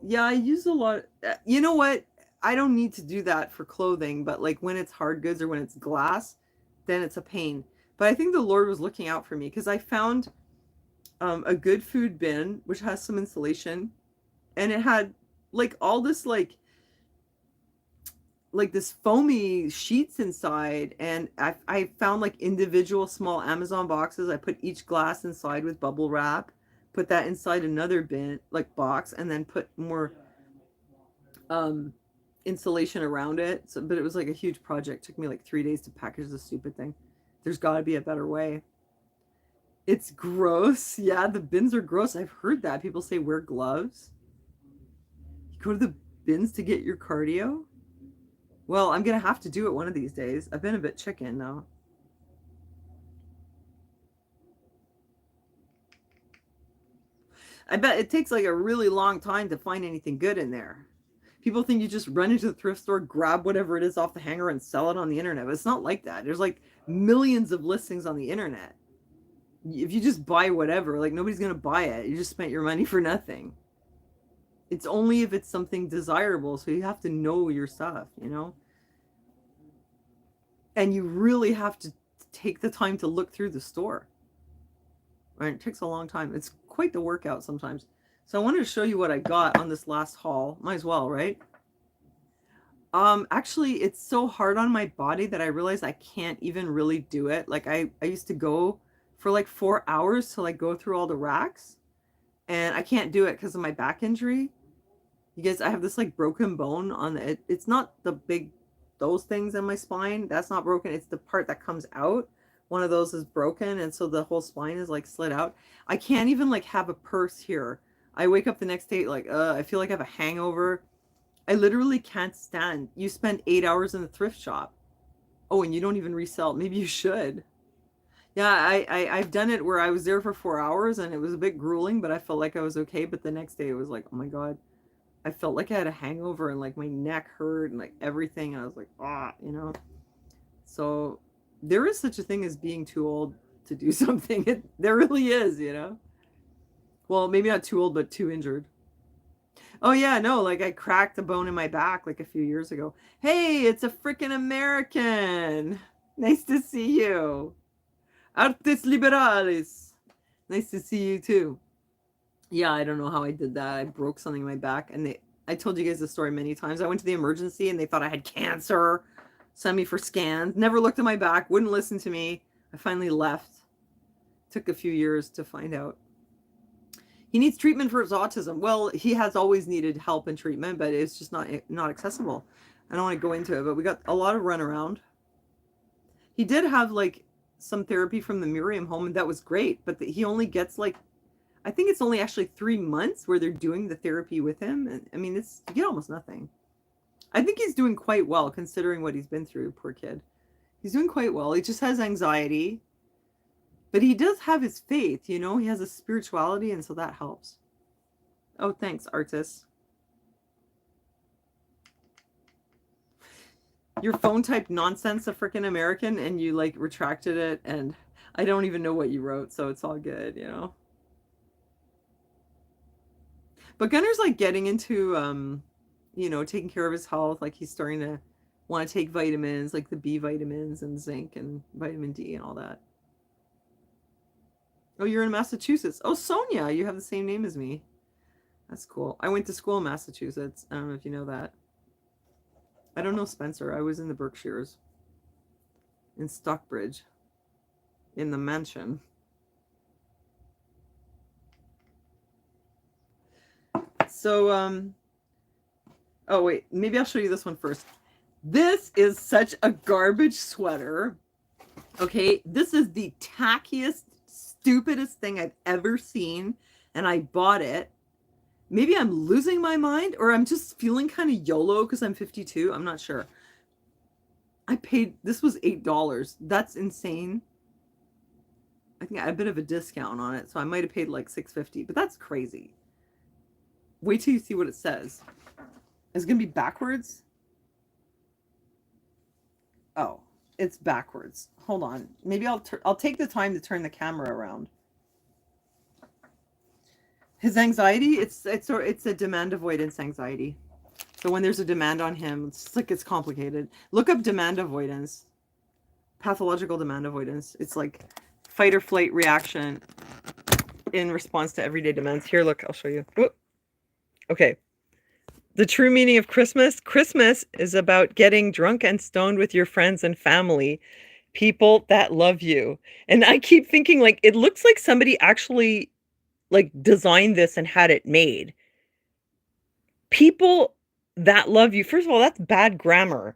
use a lot. You know what? I don't need to do that for clothing, but like when it's hard goods or when it's glass, then it's a pain. But I think the Lord was looking out for me because I found a good food bin, which has some insulation, and it had like all this like this foamy sheets inside, and I found like individual small Amazon boxes. I put each glass inside with bubble wrap, put that inside another bin, like box, and then put more insulation around it. So, but it was like a huge project. It took me like 3 days to package the stupid thing. There's got to be a better way. It's gross. Yeah, the bins are gross. I've heard that. People say wear gloves. You go to the bins to get your cardio. Well, I'm going to have to do it one of these days. I've been a bit chicken now. I bet it takes like a really long time to find anything good in there. People think you just run into the thrift store, grab whatever it is off the hanger, and sell it on the internet. But it's not like that. There's like millions of listings on the internet. If you just buy whatever, like nobody's gonna buy it. You just spent your money for nothing. It's only if it's something desirable. So you have to know your stuff, you know? And you really have to take the time to look through the store. Right? It takes a long time. It's quite the workout sometimes. So I wanted to show you what I got on this last haul. Might as well, right? Actually, it's so hard on my body that I realized I can't even really do it. Like I used to go for like 4 hours to like go through all the racks, and I can't do it because of my back injury. You guys, I have this like broken bone on it. It's not the big, those things in my spine. That's not broken. It's the part that comes out. One of those is broken, and so the whole spine is like slid out. I can't even like have a purse here. I wake up the next day like, I feel like I have a hangover. I literally can't stand. You spend 8 hours in the thrift shop. Oh, and you don't even resell. Maybe you should. Yeah, I've done it where I was there for 4 hours and it was a bit grueling, but I felt like I was okay. But the next day it was like, oh my God, I felt like I had a hangover and like my neck hurt and like everything. And I was like, you know. So there is such a thing as being too old to do something. There really is, you know. Well, maybe not too old, but too injured. Oh yeah, no, like I cracked a bone in my back like a few years ago. Hey, it's a freaking American. Nice to see you. Artes Liberales. Nice to see you too. Yeah, I don't know how I did that. I broke something in my back, and I told you guys the story many times. I went to the emergency and they thought I had cancer. Sent me for scans. Never looked at my back, wouldn't listen to me. I finally left. Took a few years to find out. He needs treatment for his autism. Well, he has always needed help and treatment, but it's just not accessible. I don't want to go into it, but we got a lot of runaround. He did have like some therapy from the Miriam home, and that was great, but he only gets like, I think it's only actually 3 months where they're doing the therapy with him. And I mean, you get almost nothing. I think he's doing quite well considering what he's been through, poor kid. He's doing quite well. He just has anxiety. But he does have his faith, you know, he has a spirituality, and so that helps. Oh, thanks, Artis. Your phone typed nonsense, a freaking American, and you like retracted it, and I don't even know what you wrote, so it's all good, you know. But Gunner's like getting into, you know, taking care of his health. Like he's starting to want to take vitamins, like the B vitamins and zinc and vitamin D and all that. Oh, you're in Massachusetts. Oh, Sonia, you have the same name as me. That's cool. I went to school in Massachusetts. I don't know if you know that. I don't know Spencer. I was in the Berkshires. In Stockbridge. In the mansion. So, oh wait, maybe I'll show you this one first. This is such a garbage sweater. Okay, this is the tackiest, stupidest thing I've ever seen, and I bought it. Maybe I'm losing my mind, or I'm just feeling kind of YOLO because I'm 52. I'm not sure. I paid, this was $8. That's insane. I think I had a bit of a discount on it, so I might have paid like $6.50, but that's crazy. Wait till you see what it says. It's gonna be backwards. Oh, it's backwards. Hold on. Maybe I'll take the time to turn the camera around. His anxiety, it's a demand avoidance anxiety. So when there's a demand on him, it's like it's complicated. Look up demand avoidance. Pathological demand avoidance. It's like fight or flight reaction in response to everyday demands. Here, look, I'll show you. Whoop. Okay. The true meaning of Christmas. Christmas is about getting drunk and stoned with your friends and family, people that love you. And I keep thinking, like, it looks like somebody actually like designed this and had it made. People that love you. First of all, that's bad grammar.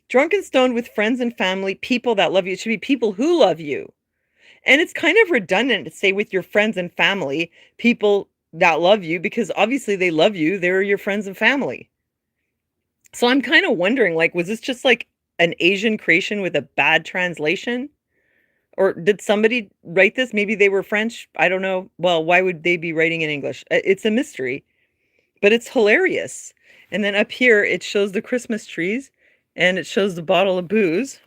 Drunk and stoned with friends and family, people that love you. It should be people who love you. And it's kind of redundant to say with your friends and family, people that love you, because obviously they love you. They're your friends and family. So I'm kind of wondering, like, was this just like an Asian creation with a bad translation? Or did somebody write this? Maybe they were French. I don't know. Well, why would they be writing in English? It's a mystery, but it's hilarious. And then up here, it shows the Christmas trees and it shows the bottle of booze.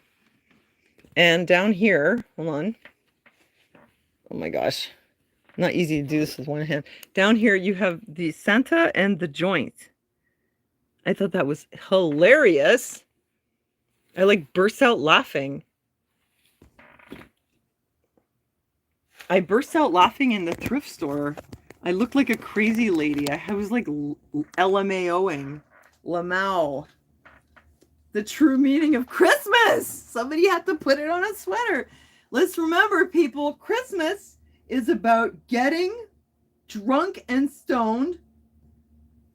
And down here, hold on. Oh my gosh. Not easy to do this with one hand. Down here, you have the Santa and the joint. I thought that was hilarious. I like burst out laughing. I burst out laughing in the thrift store. I looked like a crazy lady. I was like LMAOing. Lamau. The true meaning of Christmas. Somebody had to put it on a sweater. Let's remember, people, Christmas is about getting drunk and stoned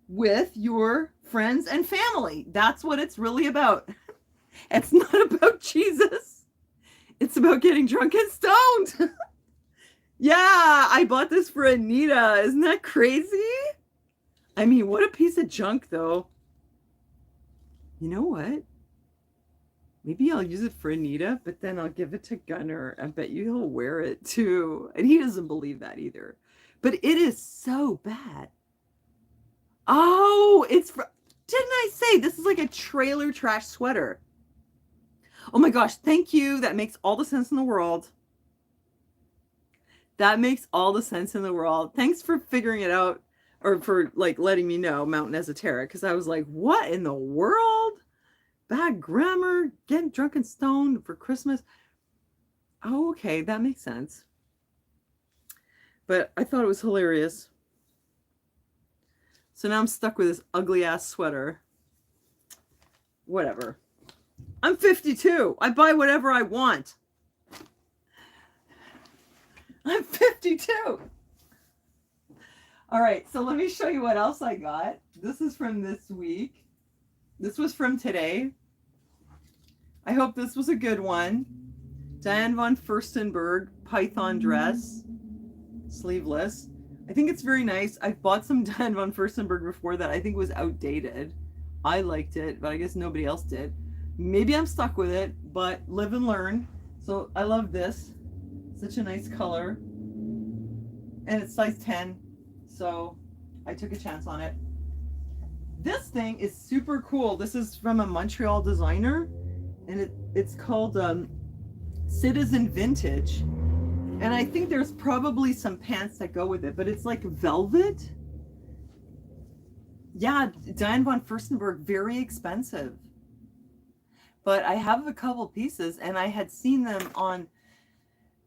with your friends and family. That's what it's really about. It's not about Jesus. It's about getting drunk and stoned. Yeah, I bought this for Anita. Isn't that crazy? I mean, what a piece of junk, though. You know what? Maybe I'll use it for Anita, but then I'll give it to Gunnar. I bet you he'll wear it too. And he doesn't believe that either. But it is so bad. Oh, didn't I say this is like a trailer trash sweater? Oh my gosh, thank you. That makes all the sense in the world. That makes all the sense in the world. Thanks for figuring it out, or for like letting me know, Mountain Esoteric, because I was like, what in the world? Bad grammar, getting drunk and stoned for Christmas. Oh, okay, that makes sense. But I thought it was hilarious. So now I'm stuck with this ugly ass sweater. Whatever. I'm 52. I buy whatever I want. I'm 52. All right, so let me show you what else I got. This is from this week. This was from today. I hope this was a good one. Diane von Furstenberg python dress, sleeveless. I think it's very nice. I've bought some Diane von Furstenberg before that I think was outdated. I liked it, but I guess nobody else did. Maybe I'm stuck with it, but live and learn. So I love this. Such a nice color. And it's size 10. So I took a chance on it. This thing is super cool. This is from a Montreal designer. And it's called Citizen Vintage. And I think there's probably some pants that go with it. But it's like velvet. Yeah, Diane von Furstenberg, very expensive. But I have a couple pieces. And I had seen them on...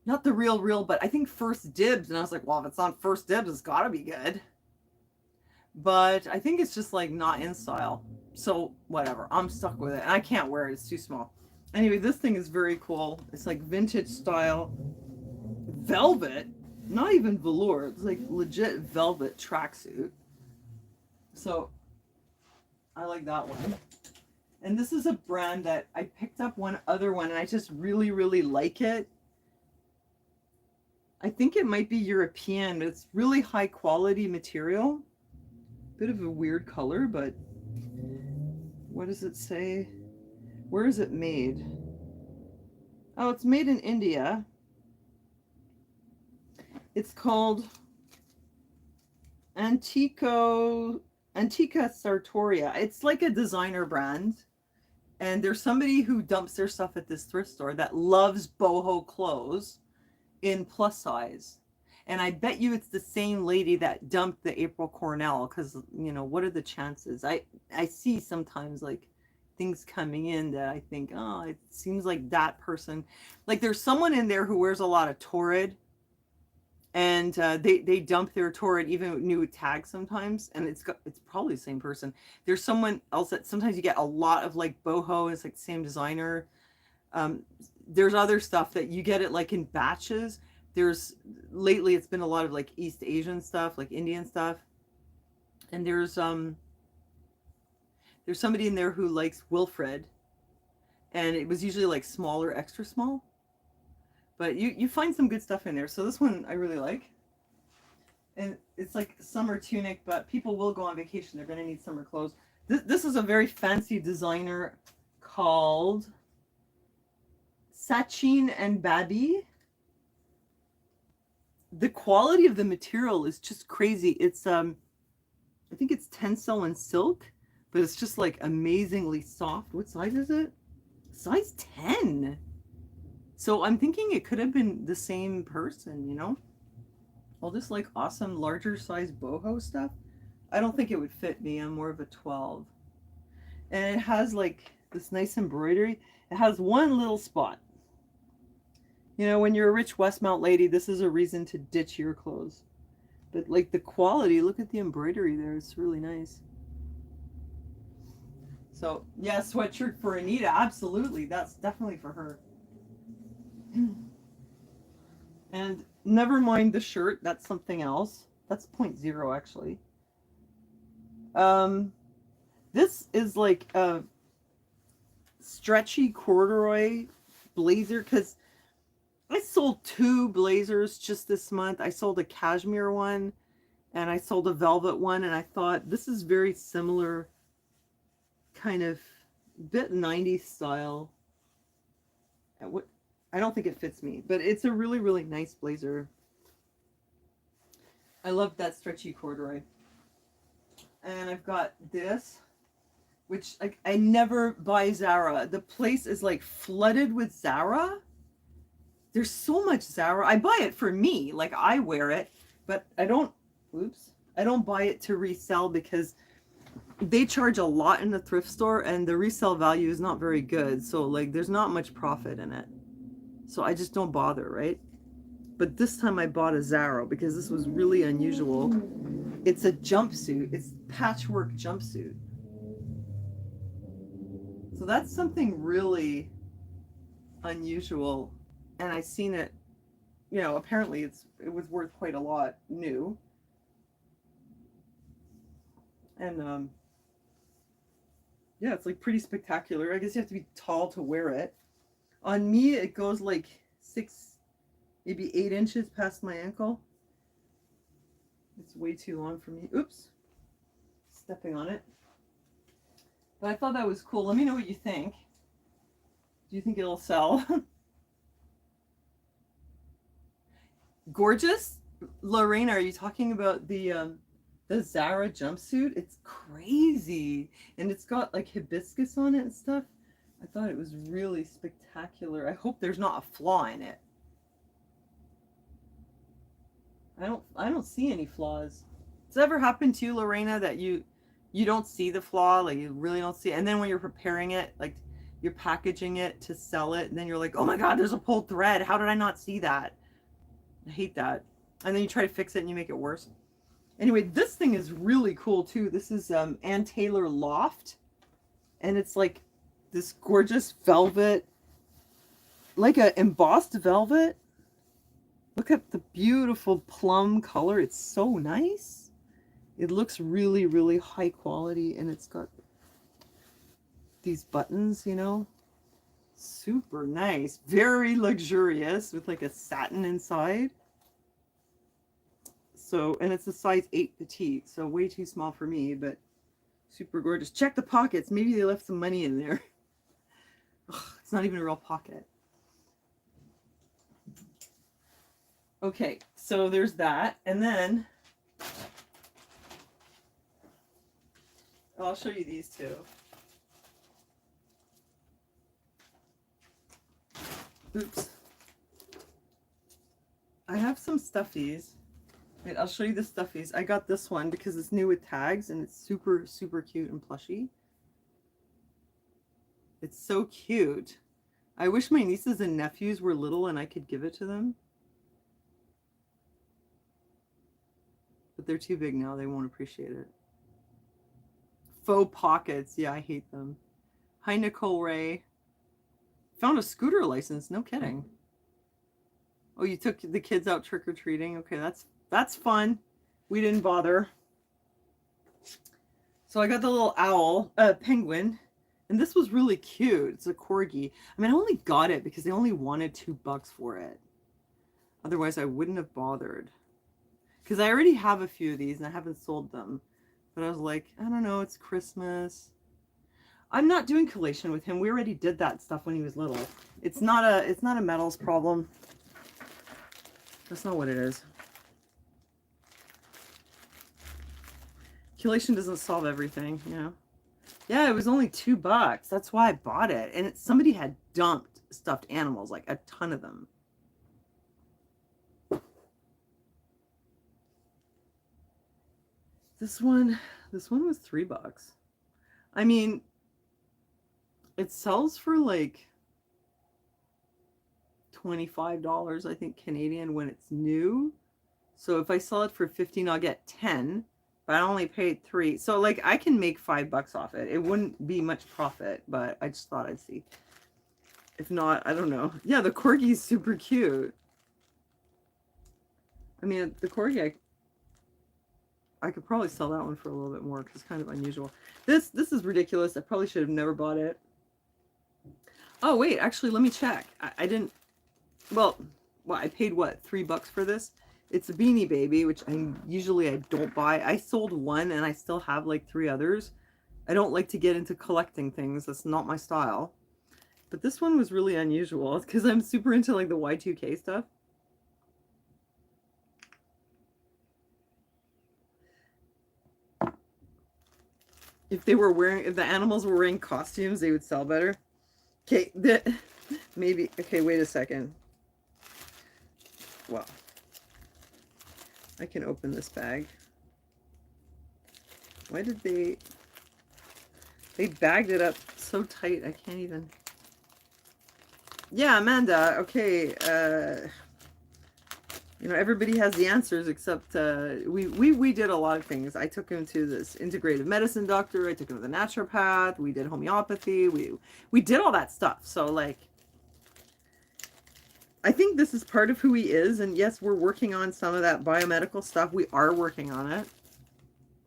not the real, but I think First Dibs. And I was like, well, if it's on First Dibs, it's got to be good. But I think it's just like not in style. So whatever, I'm stuck with it. And I can't wear it, it's too small. Anyway, this thing is very cool. It's like vintage style. Velvet, not even velour. It's like legit velvet tracksuit. So I like that one. And this is a brand that I picked up one other one and I just really, really like it. I think it might be European, but it's really high quality material. Bit of a weird color, but what does it say? Where is it made? Oh, it's made in India. It's called Antica Sartoria. It's like a designer brand. And there's somebody who dumps their stuff at this thrift store that loves boho clothes in plus size. And I bet you it's the same lady that dumped the April Cornell, because, you know, what are the chances? I see sometimes like things coming in that I think, oh, it seems like that person. Like there's someone in there who wears a lot of Torrid, and they dump their Torrid even with new tags sometimes, and it's probably the same person. There's someone else that sometimes you get a lot of like boho, it's like the same designer. There's other stuff that you get it like in batches. There's lately it's been a lot of like East Asian stuff, like Indian stuff. And there's somebody in there who likes Wilfred. And it was usually like small or extra small. But you find some good stuff in there. So this one I really like. And it's like summer tunic, but people will go on vacation. They're going to need summer clothes. This is a very fancy designer called Sachin and Babi. the quality of the material is just crazy. It's I think it's tencel and silk, but it's just like amazingly soft. What size is it? Size 10. So I'm thinking it could have been the same person, you know? All this like awesome larger size boho stuff. I don't think it would fit me. I'm more of a 12. And it has like this nice embroidery. It has one little spot. You know, when you're a rich Westmount lady, this is a reason to ditch your clothes. But like the quality, look at the embroidery there. It's really nice. So yeah, sweatshirt for Anita. Absolutely. That's definitely for her. And never mind the shirt. That's something else. That's 0.0 actually. This is like a stretchy corduroy blazer because I sold 2 blazers just this month. I sold a cashmere one and I sold a velvet one, and I thought this is very similar, kind of bit 90s style. I don't think it fits me, but it's a really, really nice blazer. I love that stretchy corduroy. And I've got this, which I never buy Zara. The place is like flooded with Zara. There's so much Zara. I buy it for me, like I wear it, but I don't buy it to resell because they charge a lot in the thrift store and the resale value is not very good. So like there's not much profit in it. So I just don't bother, right? But this time I bought a Zara because this was really unusual. It's a jumpsuit. It's patchwork jumpsuit. So that's something really unusual. And I seen it, you know, apparently it was worth quite a lot new. And yeah, it's like pretty spectacular. I guess you have to be tall to wear it. On me, it goes like 6, maybe 8 inches past my ankle. It's way too long for me. Oops. Stepping on it. But I thought that was cool. Let me know what you think. Do you think it'll sell? Gorgeous? Lorena, are you talking about the Zara jumpsuit? It's crazy. And it's got like hibiscus on it and stuff. I thought it was really spectacular. I hope there's not a flaw in it. I don't see any flaws. Does it ever happen to you, Lorena, that you don't see the flaw, like you really don't see it, and then when you're preparing it, like you're packaging it to sell it, and then you're like, oh my god, there's a pulled thread. How did I not see that? I hate that. And then you try to fix it and you make it worse. Anyway, this thing is really cool too. This is Ann Taylor Loft, and it's like this gorgeous velvet, like a embossed velvet. Look at the beautiful plum color. It's so nice. It looks really, really high quality, and it's got these buttons, you know. Super nice. Very luxurious with like a satin inside. So, and it's a size 8 petite, so way too small for me, but super gorgeous. Check the pockets. Maybe they left some money in there. Ugh, it's not even a real pocket. Okay, so there's that. And then I'll show you these two. Oops. I have some stuffies. Wait, I'll show you the stuffies. I got this one because it's new with tags and it's super, super cute and plushy. It's so cute. I wish my nieces and nephews were little and I could give it to them. But they're too big now. They won't appreciate it. Faux pockets. Yeah, I hate them. Hi, Nicole Ray. Found a scooter license. No kidding. Oh, you took the kids out trick-or-treating. Okay, that's fun. We didn't bother. So I got the little owl, penguin. And this was really cute. It's a corgi. I mean, I only got it because they only wanted $2 for it. Otherwise, I wouldn't have bothered. Because I already have a few of these and I haven't sold them. But I was like, I don't know, it's Christmas. I'm not doing collation with him. We already did that stuff when he was little. It's not a metals problem. That's not what it is. Accumulation doesn't solve everything, you know. Yeah, it was only $2. That's why I bought it. And somebody had dumped stuffed animals, like a ton of them. This one was $3. I mean, it sells for like $25, I think, Canadian when it's new. So if I sell it for 15, I'll get 10, but I only paid 3. So like I can make $5 off it. It wouldn't be much profit, but I just thought I'd see. If not, I don't know. Yeah, the corgi is super cute. I mean, the corgi, I could probably sell that one for a little bit more because it's kind of unusual. This is ridiculous. I probably should have never bought it. Oh wait, actually, let me check. I didn't. Well, I paid what, $3 for this? It's a Beanie Baby, which I don't buy. I sold one and I still have like 3 others. I don't like to get into collecting things. That's not my style. But this one was really unusual because I'm super into like the Y2K stuff. If the animals were wearing costumes, they would sell better. Okay, maybe, okay, wait a second. Well, I can open this bag. Why did they bagged it up so tight, I can't even. Yeah, Amanda, okay, you know, everybody has the answers except we did a lot of things. I took him to this integrative medicine doctor. I took him to the naturopath. We did homeopathy. We did all that stuff. So like, I think this is part of who he is. And yes, we're working on some of that biomedical stuff. We are working on it.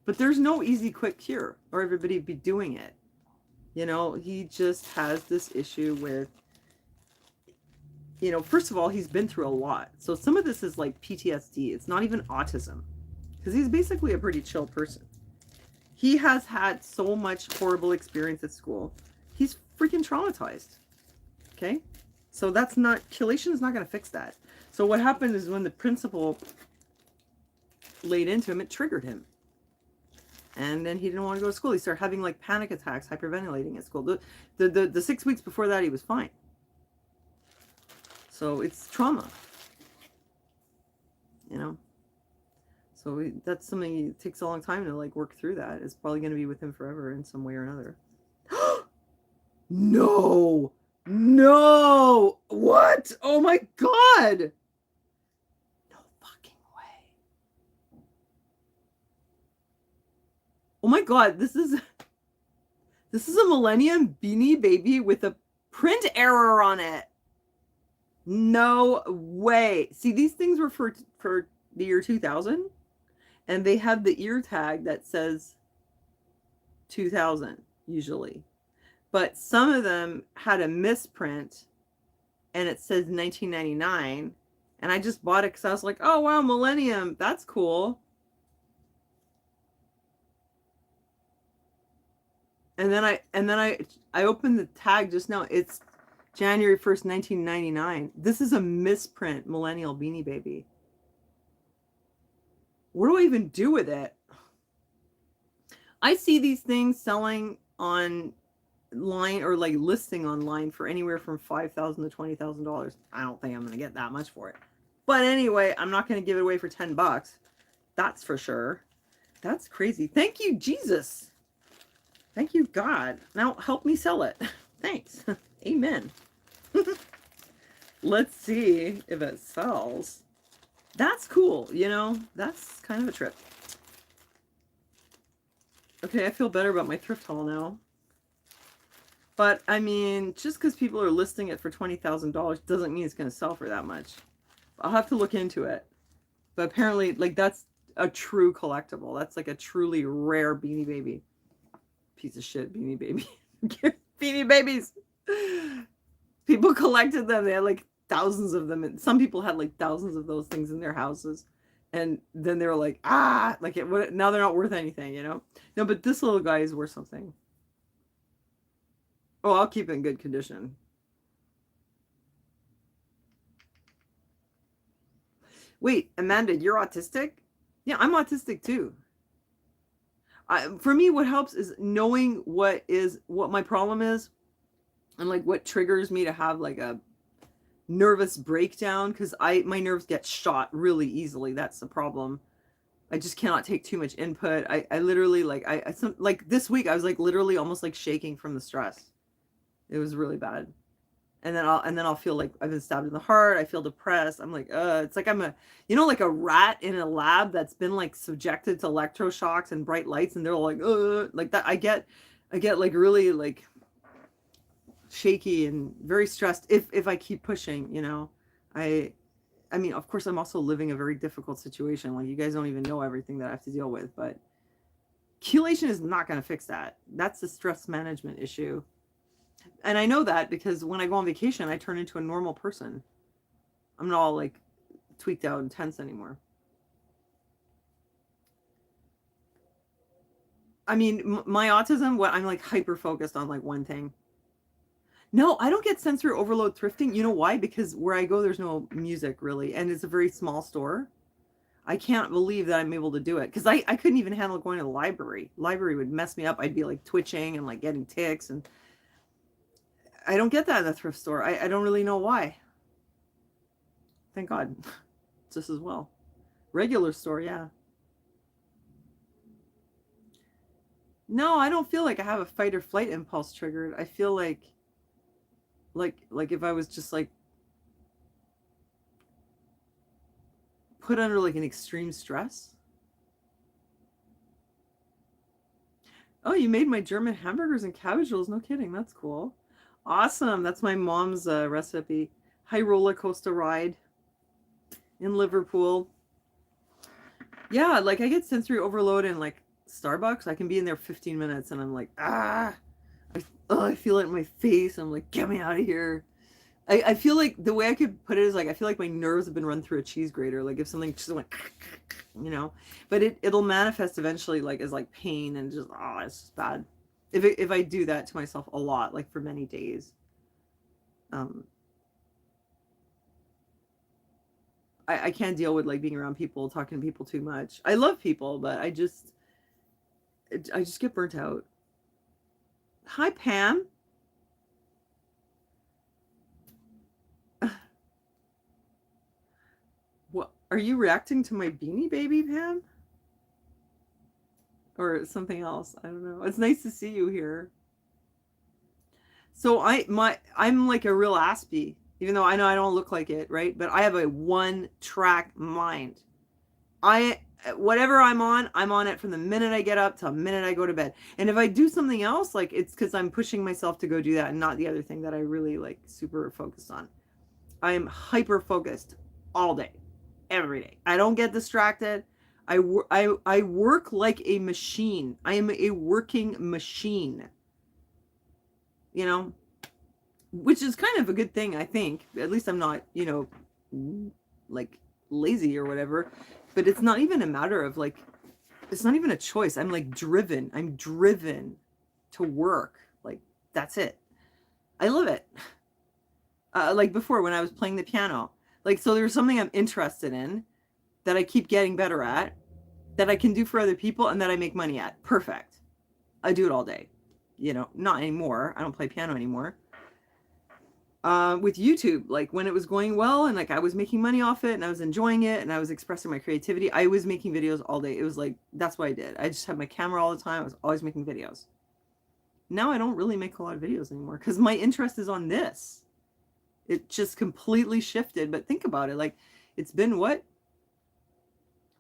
But there's no easy, quick cure, or everybody be doing it. You know, he just has this issue with, you know, first of all, he's been through a lot. So some of this is like PTSD. It's not even autism, because he's basically a pretty chill person. He has had so much horrible experience at school. He's freaking traumatized. Okay? So that's not, chelation is not going to fix that. So what happened is when the principal laid into him, it triggered him. And then he didn't want to go to school. He started having like panic attacks, hyperventilating at school. The 6 weeks before that, he was fine. So it's trauma, you know. So that's something that takes a long time to like work through that. It's probably going to be with him forever in some way or another. No, no, what? Oh my God. No fucking way. Oh my God, this is a Millennium Beanie Baby with a print error on it. No way. See, these things were for the year 2000, and they have the ear tag that says 2000 usually. But some of them had a misprint and it says 1999, and I just bought it because I was like, oh wow, Millennium, that's cool. And then I opened the tag just now. It's January 1st, 1999. This is a misprint Millennial Beanie Baby. What do I even do with it? I see these things selling online or like listing online for anywhere from $5,000 to $20,000. I don't think I'm going to get that much for it. But anyway, I'm not going to give it away for $10. That's for sure. That's crazy. Thank you, Jesus. Thank you, God. Now help me sell it. Thanks. Amen. Let's see if it sells. That's cool, you know? That's kind of a trip. Okay, I feel better about my thrift haul now. But, I mean, just because people are listing it for $20,000 doesn't mean it's going to sell for that much. I'll have to look into it. But apparently, like, that's a true collectible. That's like a truly rare Beanie Baby. Piece of shit Beanie Baby. Beanie Babies! People collected them. They had like thousands of them, and some people had like thousands of those things in their houses. And then they were like, like now they're not worth anything, you know. No, but this little guy is worth something. Oh, I'll keep it in good condition. Wait, Amanda, you're autistic? Yeah, I'm autistic too. For me, what helps is knowing what my problem is, and like what triggers me to have like a nervous breakdown, because my nerves get shot really easily. That's the problem. I just cannot take too much input. I literally like like this week I was like literally almost like shaking from the stress. It was really bad. And then I'll feel like I've been stabbed in the heart. I feel depressed. I'm like, it's like I'm a, like a rat in a lab that's been like subjected to electroshocks and bright lights, and they're all like that. I get like really like shaky and very stressed if I keep pushing. I I mean, of course, I'm also living a very difficult situation. Like, you guys don't even know everything that I have to deal with, but chelation is not going to fix that. That's a stress management issue. And I know that because when I go on vacation, I turn into a normal person. I'm not all like tweaked out and tense anymore. I mean, my autism, I'm like hyper focused on like one thing. No, I don't get sensory overload thrifting. You know why? Because where I go, there's no music really, and it's a very small store. I can't believe that I'm able to do it because I couldn't even handle going to the library. Library would mess me up. I'd be like twitching and like getting tics, and I don't get that in the thrift store. I don't really know why. Thank God. Just as well. Regular store, yeah. No, I don't feel like I have a fight or flight impulse triggered. I feel like if I was just like put under like an extreme stress. Oh, you made my German hamburgers and cabbage rolls. No kidding. That's cool. Awesome. That's my mom's recipe. High roller coaster ride in Liverpool. Yeah, like I get sensory overload in like Starbucks. I can be in there 15 minutes and I'm like, I feel it in my face. I'm like, get me out of here. I feel like the way I could put it is like I feel like my nerves have been run through a cheese grater. Like if something just went, but it'll manifest eventually like as like pain and just it's just bad. If I do that to myself a lot, like for many days, um, I can't deal with like being around people, talking to people too much. I love people, but I just get burnt out. Hi, Pam. What are you reacting to my beanie baby, Pam? Or something else? I don't know. It's nice to see you here. So I'm like a real Aspie, even though I know I don't look like it, right? But I have a one track mind. I whatever I'm on it from the minute I get up till the minute I go to bed. And if I do something else, like it's because I'm pushing myself to go do that and not the other thing that I really like super focused on. I'm hyper focused all day, every day. I don't get distracted. I work like a machine. I am a working machine, you know, which is kind of a good thing, I think. At least I'm not, like lazy or whatever. But it's not even a matter of like, it's not even a choice. I'm like driven. I'm driven to work. Like, that's it. I love it. Like before when I was playing the piano. Like, so there's something I'm interested in that I keep getting better at, that I can do for other people, and that I make money at. Perfect. I do it all day. Not anymore. I don't play piano anymore. With YouTube, like when it was going well and like I was making money off it and I was enjoying it and I was expressing my creativity, I was making videos all day. It was like, that's what I did. I just had my camera all the time. I was always making videos. Now I don't really make a lot of videos anymore because my interest is on this. It just completely shifted. But think about it. Like, it's been what?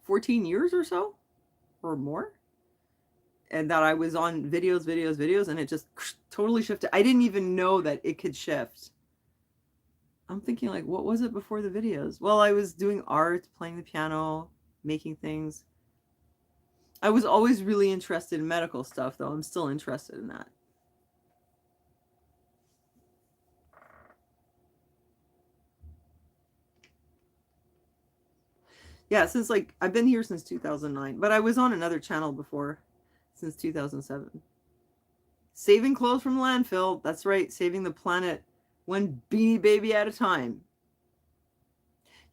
14 years or so? Or more? And that I was on videos, and it just totally shifted. I didn't even know that it could shift. I'm thinking like, what was it before the videos? Well, I was doing art, playing the piano, making things. I was always really interested in medical stuff, though. I'm still interested in that. Yeah, since like I've been here since 2009, but I was on another channel before, since 2007. Saving clothes from landfill. That's right, saving the planet one beanie baby at a time.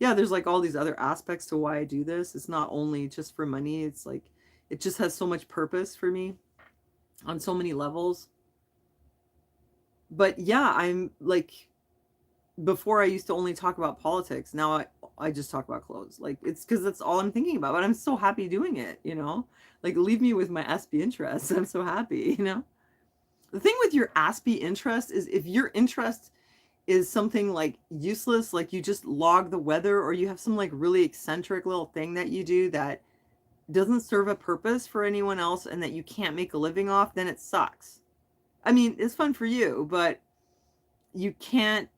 Yeah, there's like all these other aspects to why I do this. It's not only just for money. It's like It just has so much purpose for me on so many levels. But yeah, I'm like, before I used to only talk about politics. Now I just talk about clothes. Like, it's because that's all I'm thinking about. But I'm so happy doing it, you know? Like, leave me with my Aspie interests. I'm so happy, you know? The thing with your Aspie interest is, if your interest is something like useless, like you just log the weather, or you have some like really eccentric little thing that you do that doesn't serve a purpose for anyone else and that you can't make a living off, then it sucks. I mean, it's fun for you, but you can't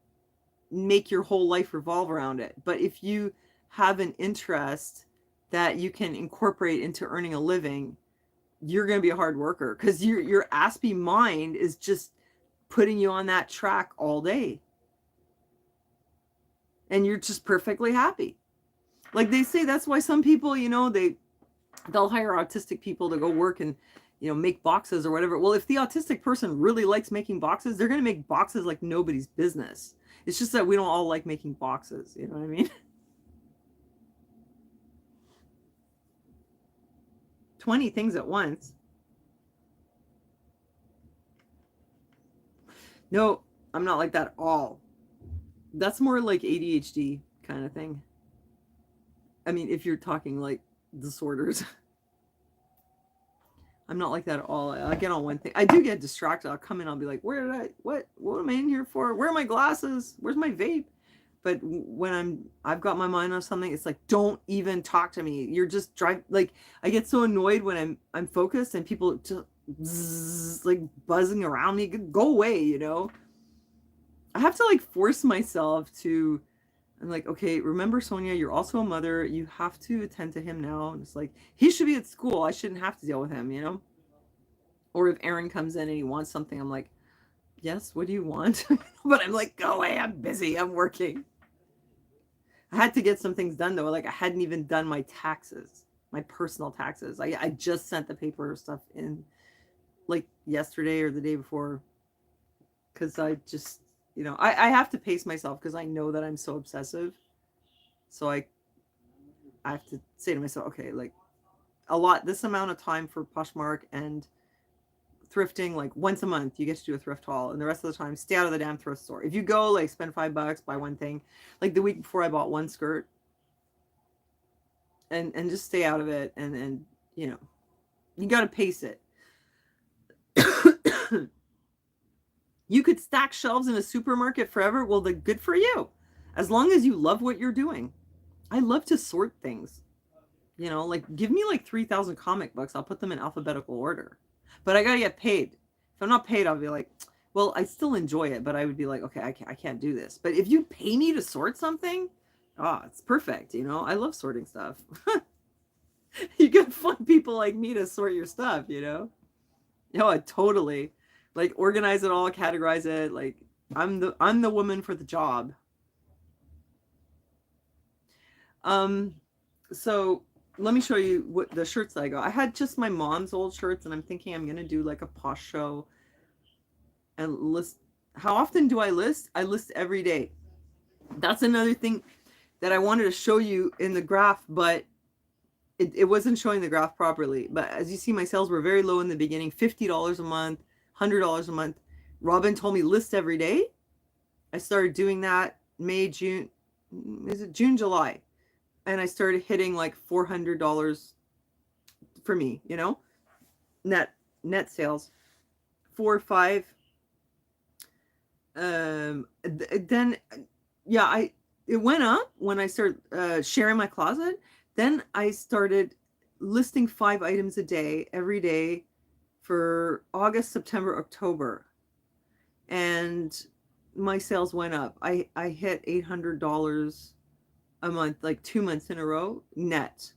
make your whole life revolve around it. But if you have an interest that you can incorporate into earning a living, you're going to be a hard worker, because your Aspie mind is just putting you on that track all day. And you're just perfectly happy. Like they say, that's why some people, you know, they'll hire autistic people to go work and, you know, make boxes or whatever. Well, if the autistic person really likes making boxes, they're going to make boxes like nobody's business. It's just that we don't all like making boxes. You know what I mean? 20 things at once. No, I'm not like that at all. That's more like ADHD kind of thing. I mean, if you're talking like disorders. I'm not like that at all. I get on one thing. I do get distracted. I'll come in, I'll be like, what am I in here for? Where are my glasses? Where's my vape? But when I've got my mind on something, it's like, don't even talk to me. You're just like, I get so annoyed when I'm focused and people just like buzzing around me. Go away, you know? I have to like force myself to, I'm like, okay, remember, Sonia, you're also a mother. You have to attend to him now. And it's like, he should be at school. I shouldn't have to deal with him, you know? Or if Aaron comes in and he wants something, I'm like, yes, what do you want? But I'm like, go away. I'm busy. I'm working. I had to get some things done though. Like, I hadn't even done my taxes, my personal taxes. I just sent the paper stuff in like yesterday or the day before. Cause I just, you know, I have to pace myself because I know that I'm so obsessive. So I have to say to myself, okay, like this amount of time for Poshmark and thrifting, like once a month you get to do a thrift haul, and the rest of the time stay out of the damn thrift store. If you go, like, spend $5, buy one thing. Like the week before, I bought one skirt, and just stay out of it. And you know, you got to pace it. You could stack shelves in a supermarket forever. Well, the good for you, as long as you love what you're doing. I love to sort things, you know, like give me like 3,000 comic books, I'll put them in alphabetical order. But I gotta get paid. If I'm not paid, I'll be like, well, I still enjoy it, but I would be like, okay, I can't do this. But if you pay me to sort something, oh, it's perfect. You know, I love sorting stuff. You can find people like me to sort your stuff, you know? No, I totally like organize it all, categorize it. Like I'm the woman for the job. So let me show you what the shirts that I got. I had just my mom's old shirts, and I'm thinking I'm gonna do like a posh show and list. How often do I list? I list every day. That's another thing that I wanted to show you in the graph, but it wasn't showing the graph properly. But as you see, my sales were very low in the beginning, $50 a month, $100 a month. Robin told me list every day. I started doing that May, June, is it June, July? And I started hitting like $400 for me, you know, net sales, 4 or 5. Then yeah, it went up when I started sharing my closet. Then I started listing 5 items a day every day for August, September, October, and my sales went up. I hit $800 a month, like 2 months in a row, net.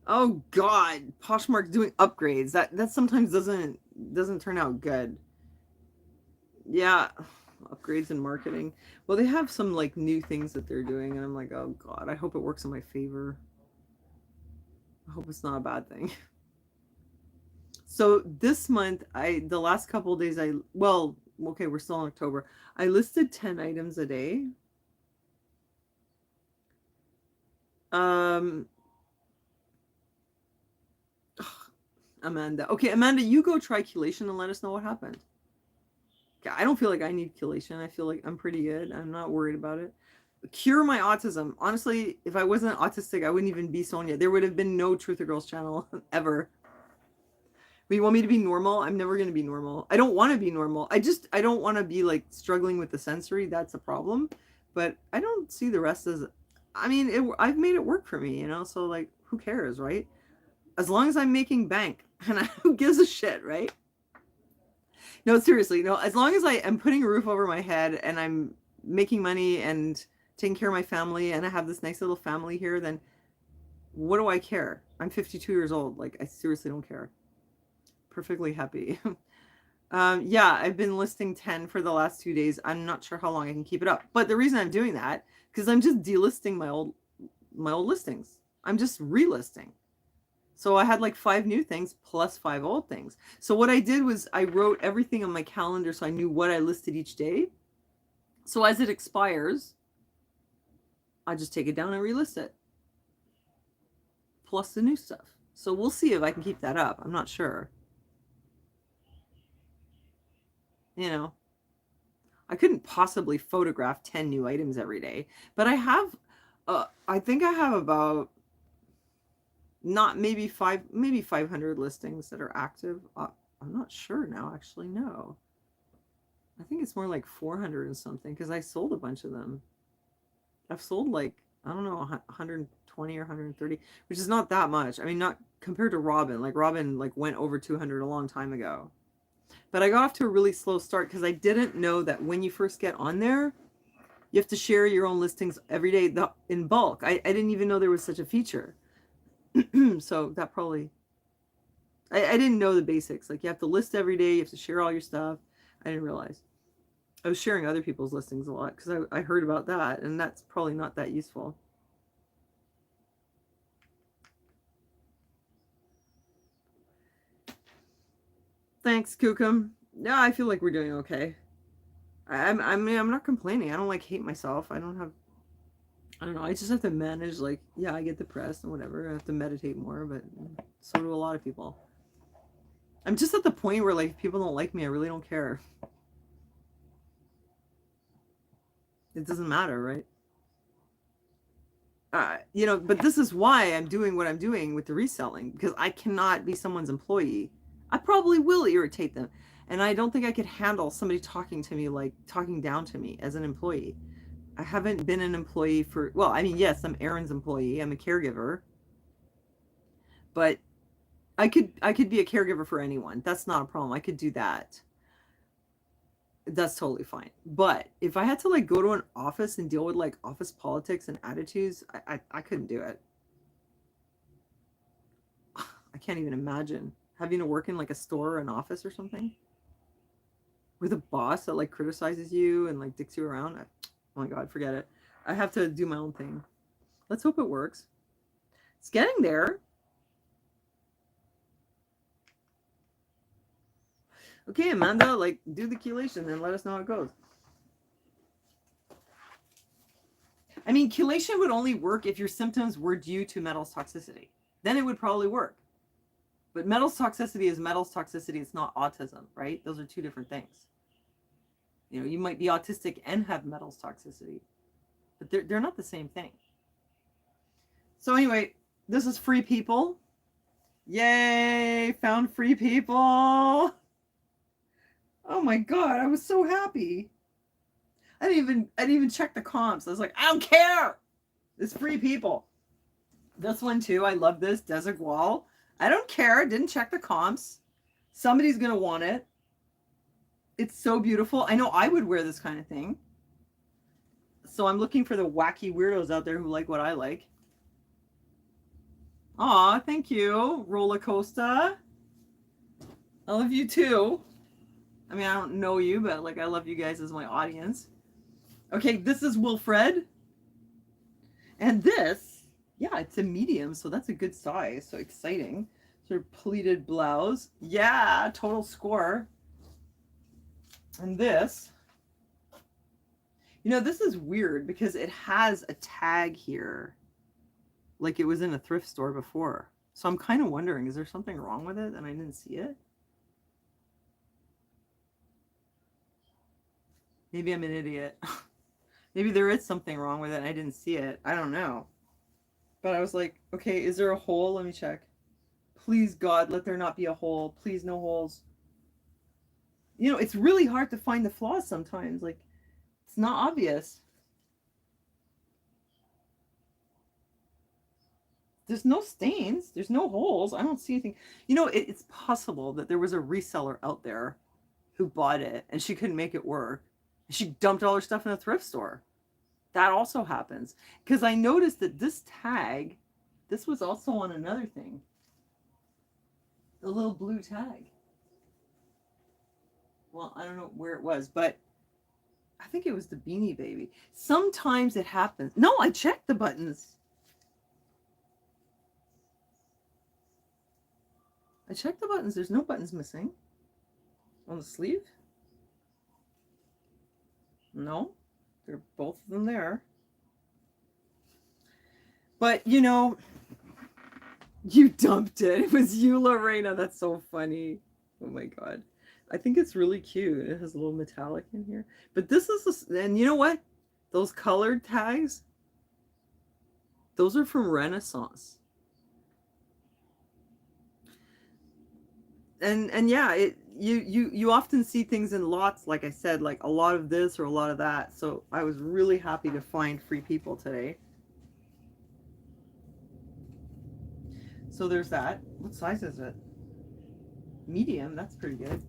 Oh God, Poshmark's doing upgrades. That sometimes doesn't turn out good. Yeah, upgrades in marketing. Well, they have some like new things that they're doing, and I'm like, oh God, I hope it works in my favor. I hope it's not a bad thing. So this month, the last couple of days, well, okay, we're still in October. I listed 10 items a day. Amanda. Okay, Amanda, you go try chelation and let us know what happened. Okay, I don't feel like I need chelation. I feel like I'm pretty good. I'm not worried about it. Cure my autism. Honestly, if I wasn't autistic, I wouldn't even be Sonia. There would have been no Truther Girls channel ever. But you want me to be normal? I'm never going to be normal. I don't want to be normal. I don't want to be like struggling with the sensory. That's a problem. But I don't see the rest as, I mean, I've made it work for me, you know? So like, who cares, right? As long as I'm making bank, and who gives a shit, right? No, seriously, no, as long as I am putting a roof over my head and I'm making money and taking care of my family and I have this nice little family here, then what do I care? I'm 52 years old. Like, I seriously don't care. Perfectly happy. Yeah, I've been listing 10 for the last 2 days. I'm not sure how long I can keep it up. But the reason I'm doing that, because I'm just delisting my old listings. I'm just relisting. So I had like 5 new things plus 5 old things. So what I did was I wrote everything on my calendar so I knew what I listed each day. So as it expires, I just take it down and relist it. Plus the new stuff. So we'll see if I can keep that up. I'm not sure. You know, I couldn't possibly photograph 10 new items every day, but I have, I think I have about not maybe 500 listings that are active. I'm not sure now, actually. No, I think it's more like 400 and something because I sold a bunch of them. I've sold like, I don't know, 120 or 130, which is not that much. I mean, not compared to Robin. Like Robin like went over 200 a long time ago. But I got off to a really slow start because I didn't know that when you first get on there, you have to share your own listings every day in bulk. I didn't even know there was such a feature. So that probably, I didn't know the basics. Like you have to list every day, you have to share all your stuff. I didn't realize. I was sharing other people's listings a lot because I heard about that, and that's probably not that useful. Thanks, Kukum. Yeah, I feel like we're doing okay. I mean, I'm not complaining. I don't like hate myself. I don't know. I just have to manage. Like, yeah, I get depressed and whatever. I have to meditate more, but so do a lot of people. I'm just at the point where like if people don't like me, I really don't care. It doesn't matter, right? You know, but this is why I'm doing what I'm doing with the reselling because I cannot be someone's employee. I probably will irritate them. And I don't think I could handle somebody talking to me like talking down to me as an employee. I haven't been an employee for, well, I mean, yes, I'm Erin's employee. I'm a caregiver. But I could be a caregiver for anyone. That's not a problem. I could do that. That's totally fine. But if I had to like go to an office and deal with like office politics and attitudes, I couldn't do it. I can't even imagine having to work in like a store or an office or something with a boss that like criticizes you and like dicks you around. Oh my God, forget it. I have to do my own thing. Let's hope it works. It's getting there. Okay, Amanda, like do the chelation and let us know how it goes. I mean, chelation would only work if your symptoms were due to metals toxicity. Then it would probably work. But metals toxicity is metals toxicity. It's not autism, right? Those are two different things. You know, you might be autistic and have metals toxicity, but they're not the same thing. So anyway, this is Free People. Yay, found Free People. Oh my God, I was so happy. I didn't even check the comps. I was like, I don't care. It's Free People. This one too, I love this Desert Wall. I don't care. Didn't check the comps. Somebody's gonna want it. It's so beautiful. I know I would wear this kind of thing. So I'm looking for the wacky weirdos out there who like what I like. Aw, thank you, Roller Coaster. I love you too. I mean, I don't know you, but like I love you guys as my audience. Okay, this is Wilfred. And this, yeah, it's a medium, so that's a good size. So exciting. Sort of pleated blouse. Yeah, total score. And this, you know, this is weird because it has a tag here like it was in a thrift store before. So I'm kind of wondering, is there something wrong with it and I didn't see it? Maybe I'm an idiot. Maybe there is something wrong with it and I didn't see it. I don't know. But I was like, okay, is there a hole? Let me check. Please, God, let there not be a hole. Please, no holes. You know, it's really hard to find the flaws sometimes. Like, it's not obvious. There's no stains. There's no holes. I don't see anything. You know, it's possible that there was a reseller out there who bought it and she couldn't make it work. She dumped all her stuff in a thrift store. That also happens. Because I noticed that this tag, this was also on another thing. The little blue tag. Well, I don't know where it was, but I think it was the Beanie Baby. Sometimes it happens. No, I checked the buttons. I checked the buttons. There's no buttons missing. On the sleeve? No. They're both of them there. But, you know, you dumped it. It was you, Lorena. That's so funny. Oh my God. I think it's really cute. It has a little metallic in here. But this is, and you know what? Those colored tags, those are from Renaissance. And yeah, you often see things in lots, like I said, like a lot of this or a lot of that. So I was really happy to find Free People today. So there's that. What size is it? Medium. That's pretty good.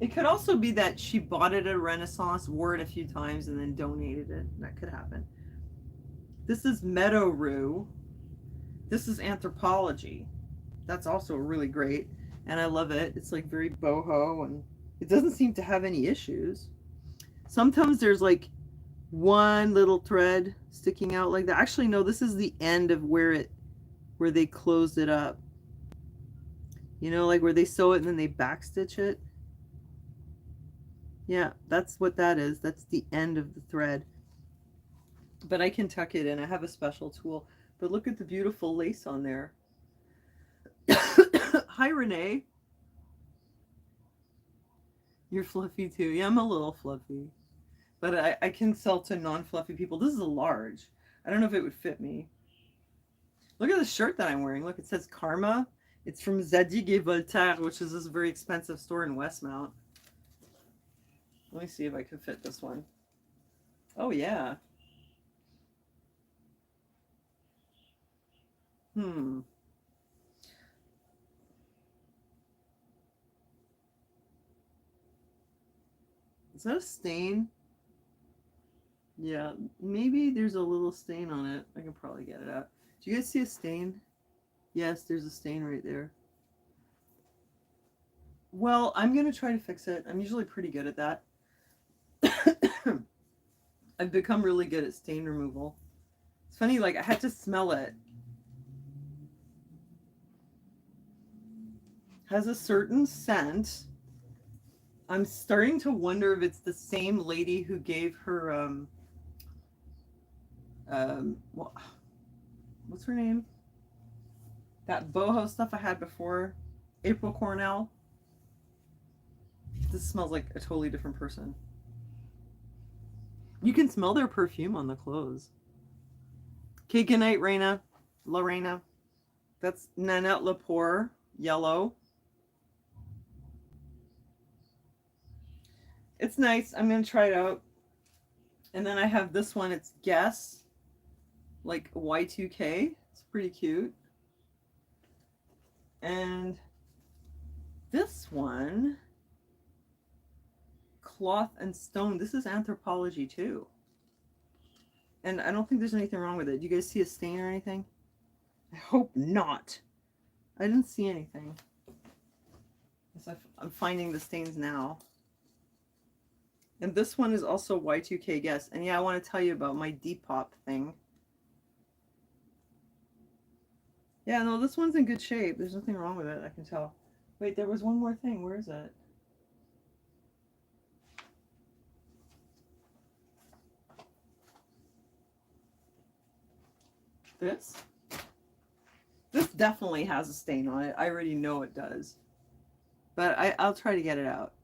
It could also be that she bought it at Renaissance, wore it a few times, and then donated it. That could happen. This is Meadow Rue. This is Anthropology. That's also really great. And I love it. It's like very boho and it doesn't seem to have any issues. Sometimes there's like one little thread sticking out like that. Actually, no, this is the end of where they closed it up. You know, like where they sew it and then they backstitch it. Yeah, that's what that is. That's the end of the thread. But I can tuck it in. I have a special tool. But look at the beautiful lace on there. Hi, Renee. You're fluffy too. Yeah, I'm a little fluffy. But I can sell to non-fluffy people. This is a large. I don't know if it would fit me. Look at the shirt that I'm wearing. Look, it says Karma. It's from Zadig et Voltaire, which is this very expensive store in Westmount. Let me see if I can fit this one. Oh, yeah. Is that a stain? Yeah, maybe there's a little stain on it. I can probably get it out. Do you guys see a stain? Yes, there's a stain right there. Well, I'm going to try to fix it. I'm usually pretty good at that. I've become really good at stain removal. It's funny, like I had to smell it. Has a certain scent. I'm starting to wonder if it's the same lady who gave her what's her name? That boho stuff I had before, April Cornell. This smells like a totally different person. You can smell their perfume on the clothes. Okay, good night, Lorena. That's Nanette Lepore, yellow. It's nice. I'm going to try it out. And then I have this one. It's Guess, like Y2K. It's pretty cute. And this one, Cloth and Stone. This is Anthropology too. And I don't think there's anything wrong with it. Do you guys see a stain or anything? I hope not. I didn't see anything. I'm finding the stains now. And this one is also Y2K Guess. And yeah, I want to tell you about my Depop thing. Yeah, no, this one's in good shape. There's nothing wrong with it, I can tell. Wait, there was one more thing. Where is it? This definitely has a stain on it. I already know it does. But I'll try to get it out.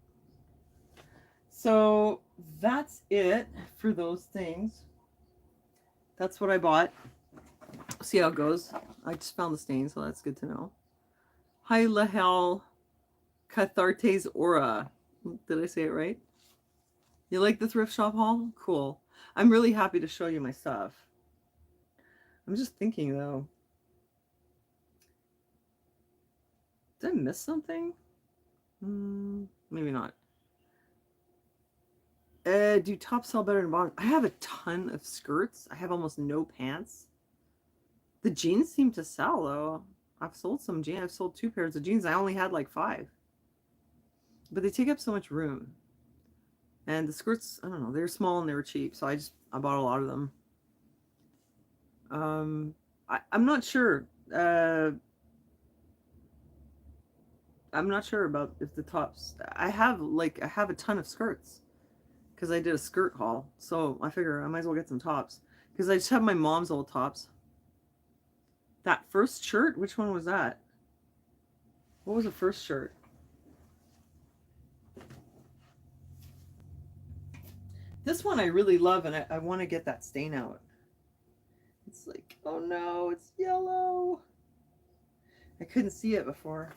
So that's it for those things. That's what I bought. See how it goes. I just found the stain, so that's good to know. Hi, Lahel Cathartes Aura. Did I say it right? You like the thrift shop haul? Cool. I'm really happy to show you my stuff. I'm just thinking though. Did I miss something? Maybe not. Do tops sell better than bottoms? I have a ton of skirts. I have almost no pants. The jeans seem to sell though. I've sold some jeans. I've sold 2 pairs of jeans. I only had like 5. But they take up so much room. And the skirts, I don't know, they were small and they were cheap, so I bought a lot of them. I'm not sure. I'm not sure about if the tops. I have a ton of skirts because I did a skirt haul, so I figure I might as well get some tops because I just have my mom's old tops. That first shirt, which one was that? What was the first shirt? This one I really love, and I want to get that stain out. It's like, oh no, it's yellow. I couldn't see it before.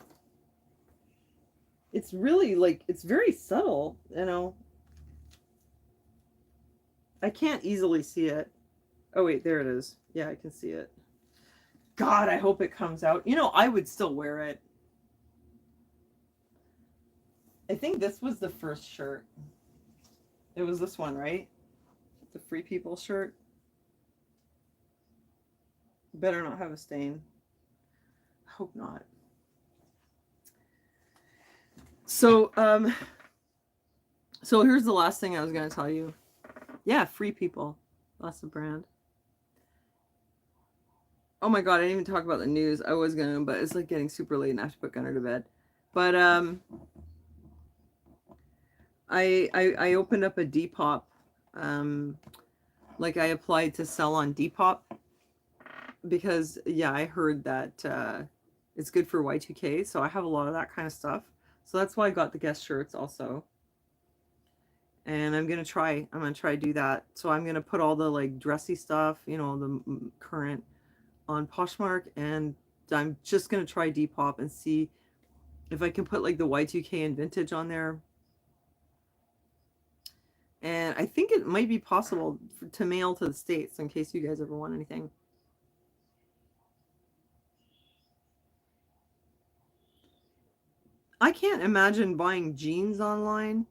It's really like, it's very subtle, you know. I can't easily see it. Oh wait, there it is. Yeah, I can see it. God, I hope it comes out. You know, I would still wear it. I think this was the first shirt. It was this one, right? The Free People shirt. Better not have a stain. Hope not. So here's the last thing I was gonna tell you. Yeah, Free People. That's the brand. Oh my god, I didn't even talk about the news. I was gonna, but it's like getting super late and I have to put Gunnar to bed. But I opened up a Depop. Like I applied to sell on Depop because yeah, I heard that it's good for Y2K, so I have a lot of that kind of stuff. So that's why I got the Guess shirts also. And I'm gonna try to do that. So I'm gonna put all the like dressy stuff, you know, the current on Poshmark, and I'm just gonna try Depop and see if I can put like the Y2K and vintage on there. And I think it might be possible to mail to the States in case you guys ever want anything. I can't imagine buying jeans online.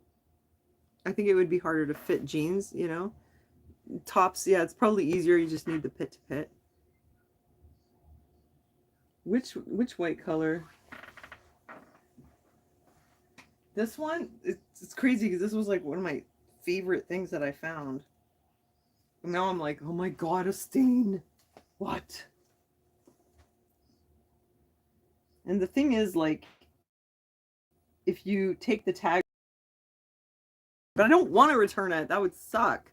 I think it would be harder to fit jeans, you know. Tops, yeah, it's probably easier. You just need the pit to pit. Which white color? This one, it's crazy because this was like one of my favorite things that I found. And now I'm like, oh my god, a stain. What? And the thing is, like, if you take the tag, but I don't want to return it. That would suck.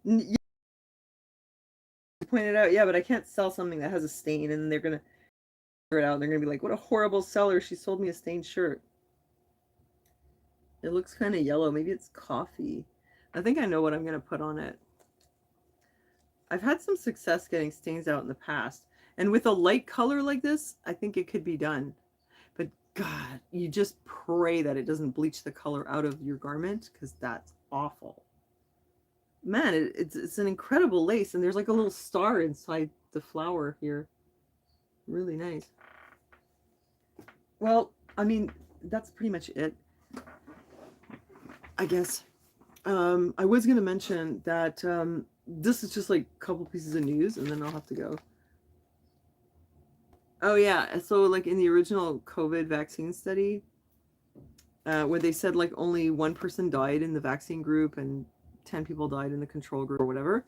You pointed out, yeah, but I can't sell something that has a stain, and they're gonna figure it out. And they're gonna be like, what a horrible seller. She sold me a stained shirt. It looks kind of yellow. Maybe it's coffee. I think I know what I'm going to put on it. I've had some success getting stains out in the past. And with a light color like this, I think it could be done. But God, you just pray that it doesn't bleach the color out of your garment because that's awful. Man, it's an incredible lace. And there's like a little star inside the flower here. Really nice. Well, I mean, that's pretty much it. I guess. I was going to mention that this is just like a couple pieces of news and then I'll have to go. Oh, yeah. So, like in the original COVID vaccine study, where they said like only 1 person died in the vaccine group and 10 people died in the control group or whatever.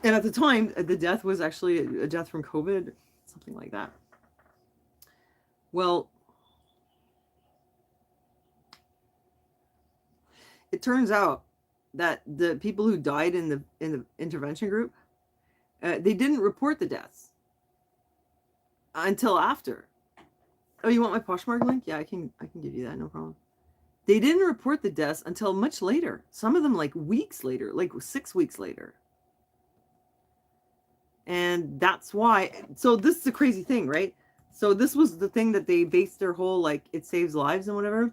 And at the time, the death was actually a death from COVID, something like that. Well, it turns out that the people who died in the intervention group, they didn't report the deaths. until after. Oh, you want my Poshmark link? Yeah, I can give you that, no problem. They didn't report the deaths until much later. Some of them like weeks later, like 6 weeks later. And that's why. So this is a crazy thing, right? So this was the thing that they based their whole like it saves lives and whatever.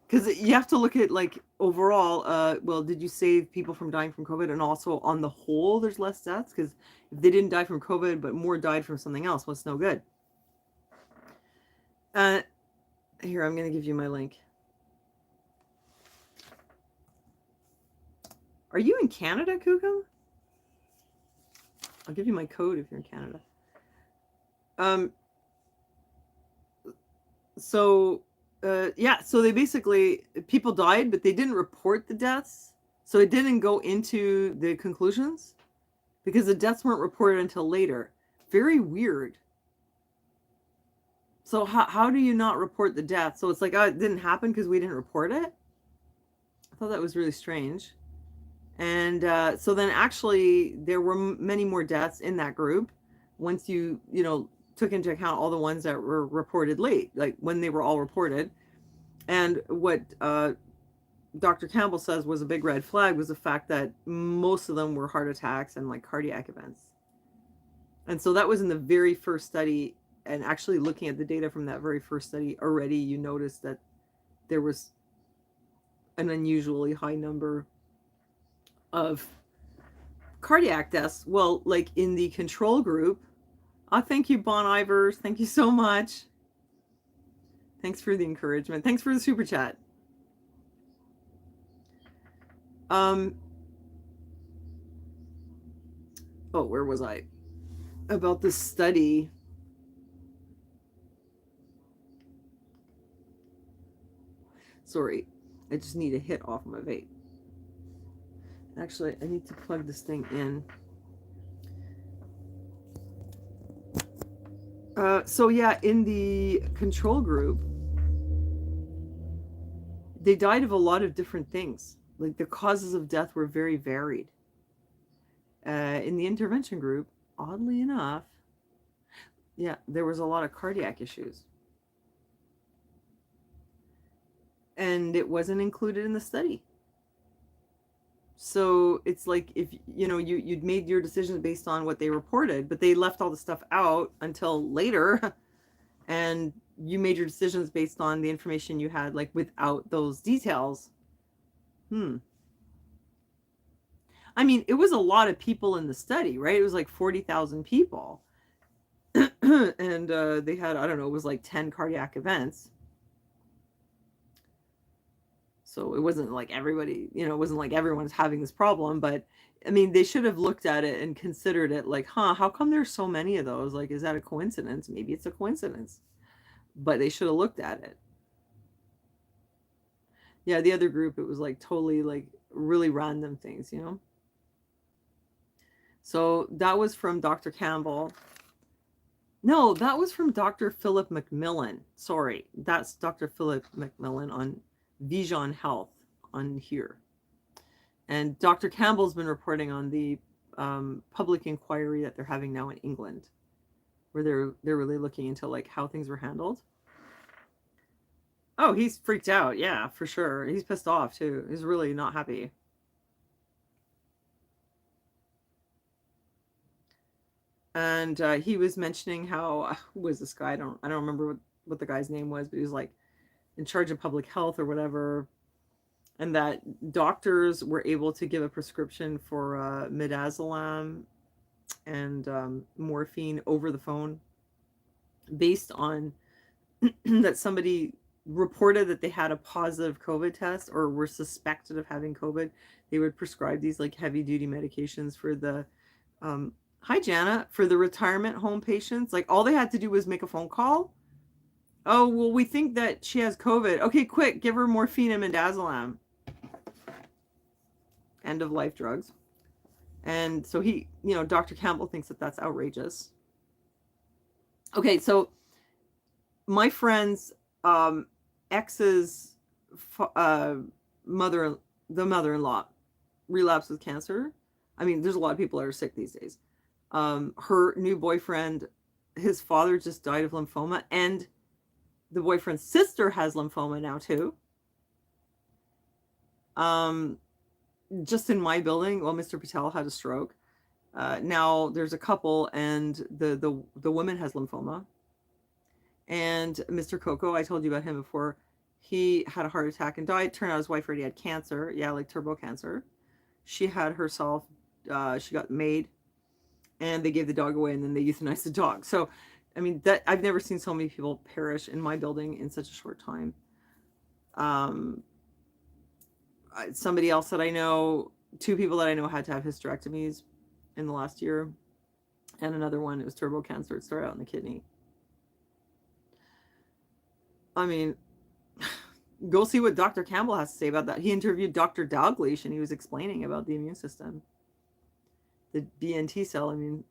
Because you have to look at like overall. Well, did you save people from dying from COVID? And also on the whole, there's less deaths because if they didn't die from COVID, but more died from something else, what's no good. Uh, Here, I'm gonna give you my link. Are you in Canada, Kukum? I'll give you my code if you're in Canada. Um. So, yeah. So they basically people died, but they didn't report the deaths. So it didn't go into the conclusions because the deaths weren't reported until later. Very weird. So how do you not report the death? So it's like, oh, it didn't happen because we didn't report it. I thought that was really strange. And so then actually there were many more deaths in that group once you took into account all the ones that were reported late, like when they were all reported. And what Dr. Campbell says was a big red flag was the fact that most of them were heart attacks and like cardiac events. And so that was in the very first study. And actually looking at the data from that very first study already, you noticed that there was an unusually high number of cardiac deaths. Well, like in the control group. Thank you, Bon Ivers. Thank you so much. Thanks for the encouragement. Thanks for the super chat. Oh, where was I? About this study. Sorry, I just need a hit off my vape. Actually, I need to plug this thing in. So yeah, in the control group, they died of a lot of different things. Like the causes of death were very varied. In the intervention group, oddly enough, yeah, there was a lot of cardiac issues. And it wasn't included in the study. So it's like if you'd made your decisions based on what they reported, but they left all the stuff out until later, and you made your decisions based on the information you had, like without those details. I mean, it was a lot of people in the study, right? It was like 40,000 people. And they had, I don't know, it was like 10 cardiac events. So it wasn't like everybody, it wasn't like everyone's having this problem, but I mean, they should have looked at it and considered it like, how come there's so many of those? Like, is that a coincidence? Maybe it's a coincidence, but they should have looked at it. Yeah, the other group, it was like totally like really random things. So that was from Dr. Campbell. No, that was from Dr. Philip McMillan. Sorry, that's Dr. Philip McMillan on Vision Health on here. And Dr. Campbell's been reporting on the public inquiry that they're having now in England, where they're really looking into like how things were handled. Oh, he's freaked out. Yeah, for sure. He's pissed off too. He's really not happy. And he was mentioning how who was this guy? I don't remember what the guy's name was, but he was like in charge of public health or whatever, and that doctors were able to give a prescription for midazolam and morphine over the phone based on that somebody reported that they had a positive COVID test or were suspected of having COVID. They would prescribe these like heavy duty medications for the hi Jana, for the retirement home patients. Like all they had to do was make a phone call. Oh, well, we think that she has COVID. Okay, quick, give her morphine and midazolam. End of life drugs. And so he, Dr. Campbell thinks that that's outrageous. Okay, so my friend's ex's the mother-in-law relapsed with cancer. I mean, there's a lot of people that are sick these days. Her new boyfriend his father just died of lymphoma, and the boyfriend's sister has lymphoma now too. Um, just in my building, well, Mr. Patel had a stroke. Now there's a couple, and the woman has lymphoma. And Mr. Coco, I told you about him before. He had a heart attack and died. Turned out his wife already had cancer. Yeah, like turbo cancer. She had herself. She got MAID, and they gave the dog away, and then they euthanized the dog. So, I mean, that I've never seen so many people perish in my building in such a short time. Um, Somebody else that I know, two people that I know had to have hysterectomies in the last year, and another one, it was turbo cancer. It started out in the kidney. I mean, go see what Dr. Campbell has to say about that. He interviewed Dr. Dalgleish, and he was explaining about the immune system. The BNT cell immune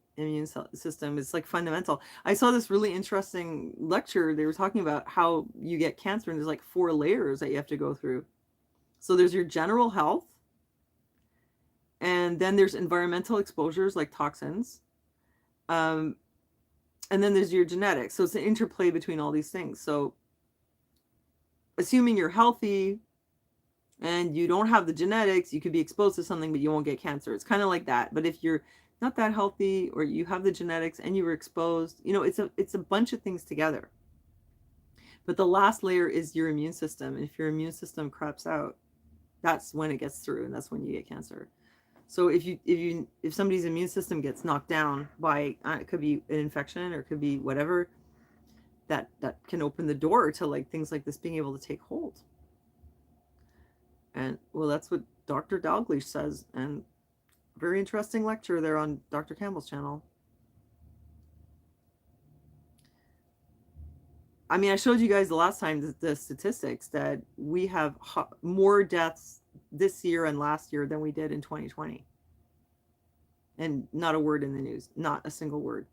system is like fundamental. I saw this really interesting lecture. They were talking about how you get cancer, and there's like 4 layers that you have to go through. So there's your general health, and then there's environmental exposures like toxins, and then there's your genetics. So it's an interplay between all these things. So assuming you're healthy and you don't have the genetics, you could be exposed to something, but you won't get cancer. It's kind of like that. But if you're not that healthy, or you have the genetics and you were exposed, it's a bunch of things together. But the last layer is your immune system. And if your immune system craps out, that's when it gets through, and that's when you get cancer. So if somebody's immune system gets knocked down by, it could be an infection, or it could be whatever, that can open the door to like things like this being able to take hold. And well, that's what Dr. Dalgleish says, and very interesting lecture there on Dr. Campbell's channel. I mean, I showed you guys the last time the statistics that we have more deaths this year and last year than we did in 2020. And not a word in the news, not a single word.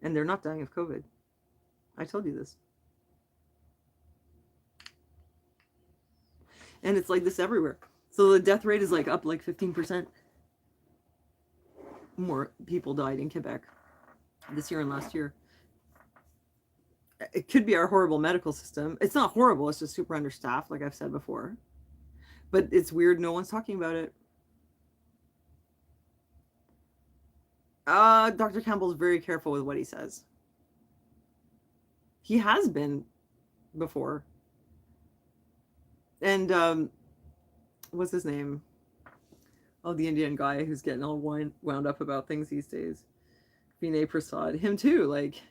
And they're not dying of COVID. I told you this. And it's like this everywhere. So the death rate is like up like 15%. More people died in Quebec this year and last year. It could be our horrible medical system. It's not horrible, it's just super understaffed, like I've said before. But it's weird, no one's talking about it. Dr. Campbell's very careful with what he says. He has been before. And what's his name? Oh, the Indian guy who's getting all wound up about things these days. Vinay Prasad, him too. Like,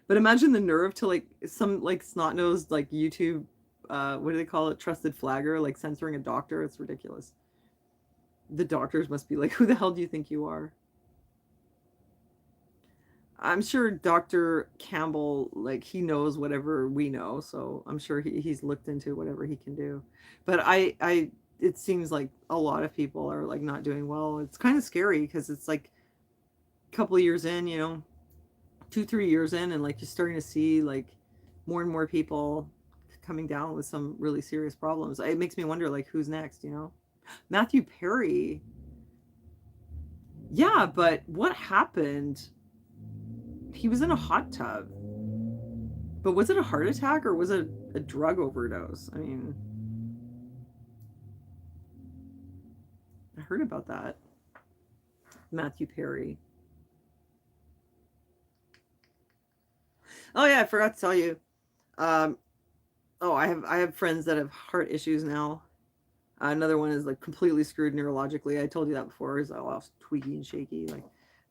but imagine the nerve to like some like snot-nosed like YouTube, what do they call it? Trusted flagger, like censoring a doctor. It's ridiculous. The doctors must be like, who the hell do you think you are? I'm sure Dr. Campbell, like, he knows whatever we know, so I'm sure he's looked into whatever he can do. But it seems like a lot of people are like not doing well. It's kind of scary because it's like a couple of years in, 2-3 years in, and like you're starting to see like more and more people coming down with some really serious problems. It makes me wonder like who's next, Matthew Perry. Yeah, but what happened? He was in a hot tub. But was it a heart attack or was it a drug overdose? I mean, I heard about that. Matthew Perry. Oh yeah, I forgot to tell you. I have friends that have heart issues now. Another one is like completely screwed neurologically. I told you that before. Is all tweaky and shaky. Like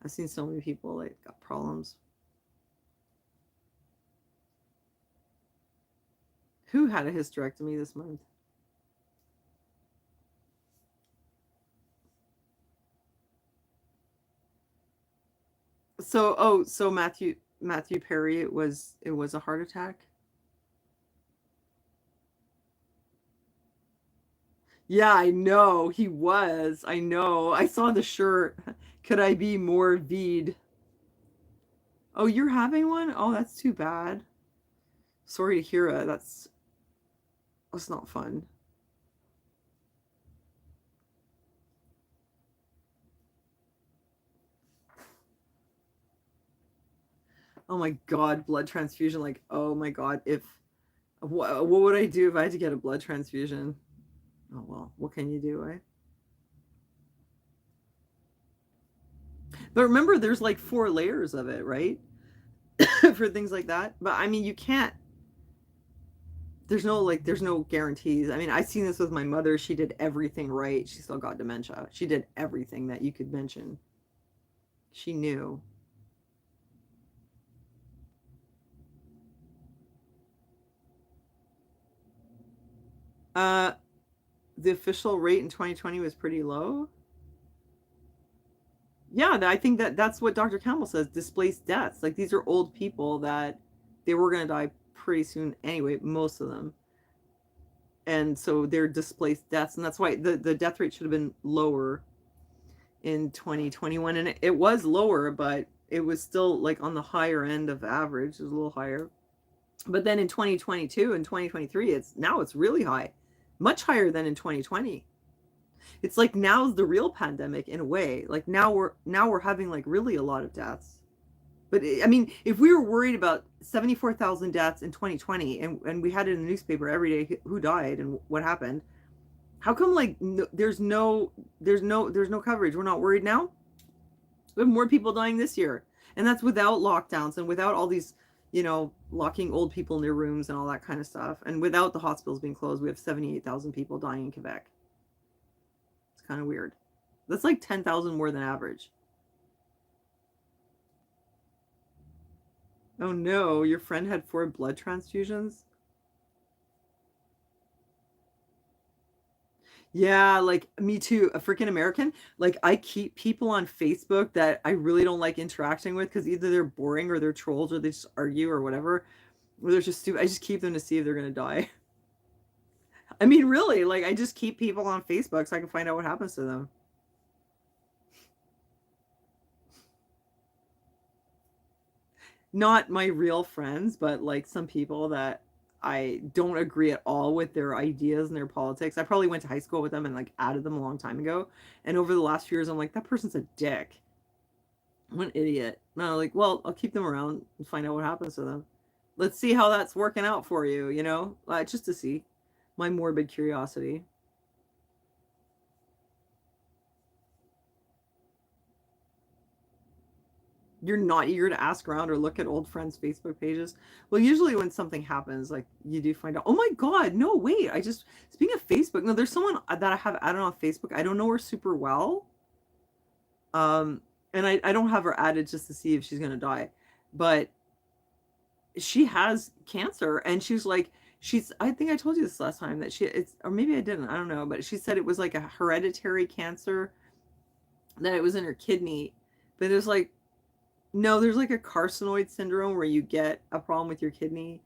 I've seen so many people like got problems. Who had a hysterectomy this month? So Matthew Perry, it was a heart attack. Yeah, I know he was. I know. I saw the shirt. Could I be more V'd? Oh, you're having one? Oh, that's too bad. Sorry to hear it. That's not fun. Oh my god, blood transfusion. Like, oh my god, if what would I do if I had to get a blood transfusion? Oh well, what can you do, eh? But remember, there's like four layers of it, right? For things like that. But I mean, you can't. There's no guarantees. I mean, I seen this with my mother. She did everything right. She still got dementia. She did everything that you could mention. She knew. Uh, the official rate in 2020 was pretty low. Yeah, I think that that's what Dr. Campbell says. Displaced deaths. Like these are old people that they were gonna die pretty soon anyway. Most of them, and so they're displaced deaths, and that's why the death rate should have been lower in 2021, and it was lower, but it was still like on the higher end of average. It was a little higher. But then in 2022 and 2023, it's really high, much higher than in 2020. It's like now's the real pandemic in a way. Like now we're having like really a lot of deaths. But I mean, if we were worried about 74,000 deaths in 2020 and we had it in the newspaper every day who died and what happened, how come like no, there's no coverage? We're not worried now. We have more people dying this year, and that's without lockdowns and without all these, locking old people in their rooms and all that kind of stuff, and without the hospitals being closed. We have 78,000 people dying in Quebec. It's kind of weird. That's like 10,000 more than average. Oh no, your friend had 4 blood transfusions? Yeah, like me too. A freaking American. Like I keep people on Facebook that I really don't like interacting with because either they're boring or they're trolls or they just argue or whatever. Or they're just stupid. I just keep them to see if they're gonna die. I mean, really, like I just keep people on Facebook so I can find out what happens to them. Not my real friends, but like some people that I don't agree at all with their ideas and their politics. I probably went to high school with them and like added them a long time ago. And over the last few years, I'm like, that person's a dick. I'm an idiot. And I'm like, well, I'll keep them around and find out what happens to them. Let's see how that's working out for you, just to see my morbid curiosity. You're not eager to ask around or look at old friends' Facebook pages. Well, usually when something happens, like you do find out, oh my God, no, wait, speaking of Facebook, no, there's someone that I have added on Facebook. I don't know her super well. Um, and I don't have her added just to see if she's going to die. But she has cancer and I think I told you this last time that or maybe I didn't, I don't know, but she said it was like a hereditary cancer, that it was in her kidney. But there's like, no, there's like a carcinoid syndrome where you get a problem with your kidney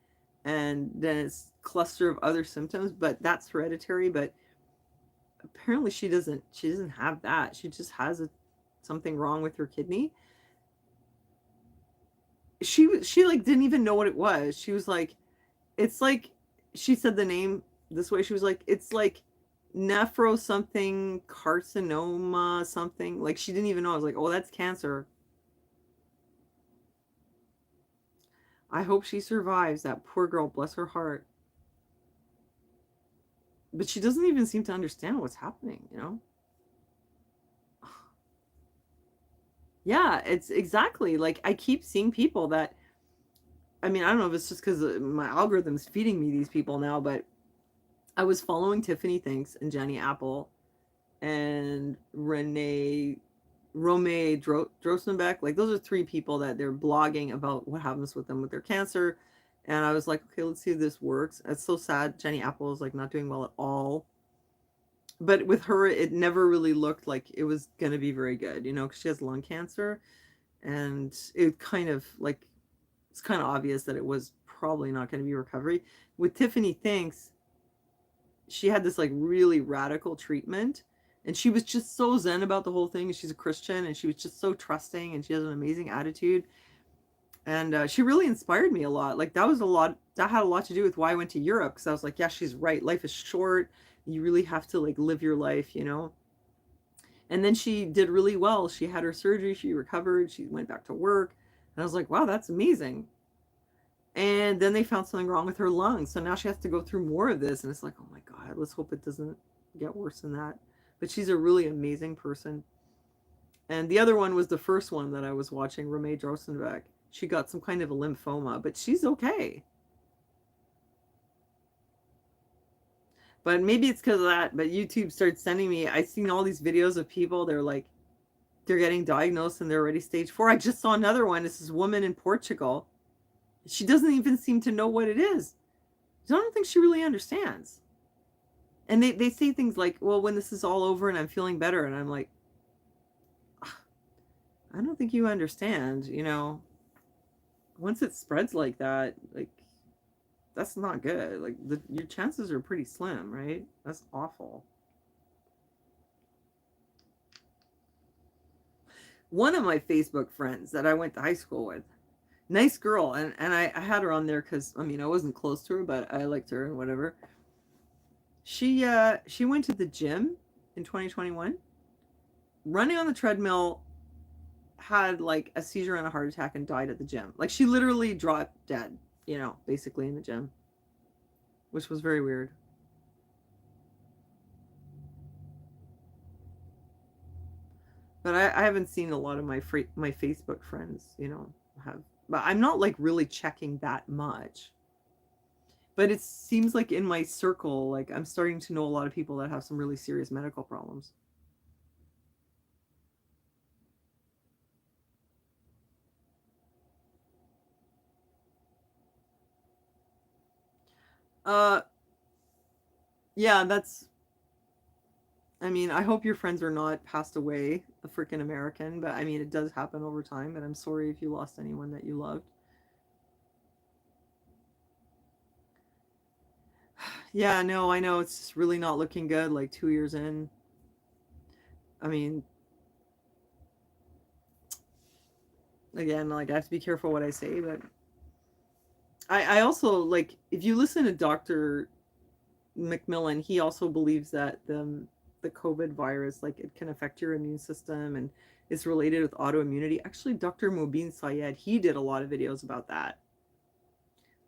and then it's a cluster of other symptoms, but that's hereditary. But apparently she doesn't have that. She just has something wrong with her kidney. She like didn't even know what it was. She was like, it's like, she said the name this way. She was like, it's like nephro something carcinoma something. Like she didn't even know. I was like, oh, that's cancer. I hope she survives. That poor girl, bless her heart. But she doesn't even seem to understand what's happening. Yeah, it's exactly like I keep seeing people that, I mean, I don't know if it's just because my algorithm's feeding me these people now, but I was following Tiffany Thinks and Jenny Apple and Renee Rome Drosenbeck. Like those are 3 people that they're blogging about what happens with them with their cancer. And I was like, okay, let's see if this works. It's so sad. Jenny Apple is like not doing well at all. But with her, it never really looked like it was going to be very good, because she has lung cancer. And it kind of like, it's kind of obvious that it was probably not going to be recovery. With Tiffany Thinks, she had this like really radical treatment and she was just so zen about the whole thing. She's a Christian and she was just so trusting and she has an amazing attitude. And she really inspired me a lot. Like that had a lot to do with why I went to Europe, because I was like, yeah, she's right. Life is short. You really have to like live your life. And then she did really well. She had her surgery. She recovered. She went back to work. And I was like, wow, that's amazing. And then they found something wrong with her lungs. So now she has to go through more of this. And it's like, oh my God, let's hope it doesn't get worse than that. But she's a really amazing person. And the other one was the first one that I was watching, Romay Drosenbeck. She got some kind of a lymphoma, but she's okay. But maybe it's because of that. But YouTube started sending me, I've seen all these videos of people, they're like, they're getting diagnosed and they're already stage 4. I just saw another one. It's this woman in Portugal. She doesn't even seem to know what it is. I don't think she really understands. And they say things like, well, when this is all over and I'm feeling better. And I'm like, I don't think you understand, you know, once it spreads like that, like, that's not good. Like, your chances are pretty slim, right? That's awful. One of my Facebook friends that I went to high school with, nice girl, and I had her on there because, I mean, I wasn't close to her, but I liked her and whatever. She went to the gym in 2021, running on the treadmill, had like a seizure and a heart attack and died at the gym. Like, she literally dropped dead, you know, basically in the gym, which was very weird. But I haven't seen a lot of my Facebook friends, you know, have. But I'm not like really checking that much. But it seems like in my circle, like I'm starting to know a lot of people that have some really serious medical problems. Uh, yeah, that's. I mean, I hope your friends are not passed away, a freaking American. But I mean, it does happen over time. And I'm sorry if you lost anyone that you loved. Yeah, no, I know it's just really not looking good. Like 2 years in. I mean, again, like I have to be careful what I say, but I also like if you listen to Dr. McMillan, he also believes that the COVID virus, like it can affect your immune system and is related with autoimmunity. Actually, Dr. Mobeen Syed, he did a lot of videos about that.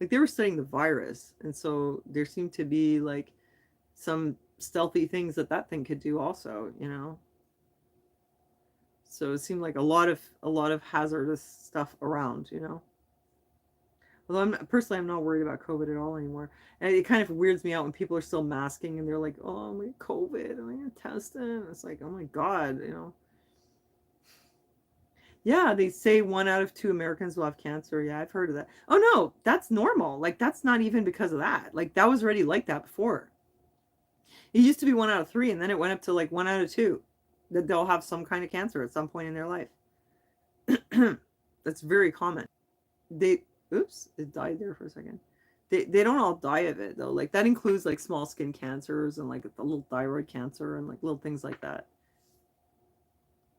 Like they were studying the virus, and so there seemed to be like some stealthy things that that thing could do also, you know. So it seemed like a lot of hazardous stuff around, you know. Although personally, I'm not worried about COVID at all anymore. And it kind of weirds me out when people are still masking and they're like, "Oh, my COVID, I'm gonna test it." And it's like, "Oh my God," you know. Yeah, they say 1 out of 2 Americans will have cancer. Yeah, I've heard of that. Oh no, that's normal. Like that's not even because of that. Like that was already like that before. It used to be 1 out of 3, and then it went up to like 1 out of 2 that they'll have some kind of cancer at some point in their life. That's very common. They oops, it died there for a second. They don't all die of it though. Like that includes like small skin cancers and like the little thyroid cancer and like little things like that.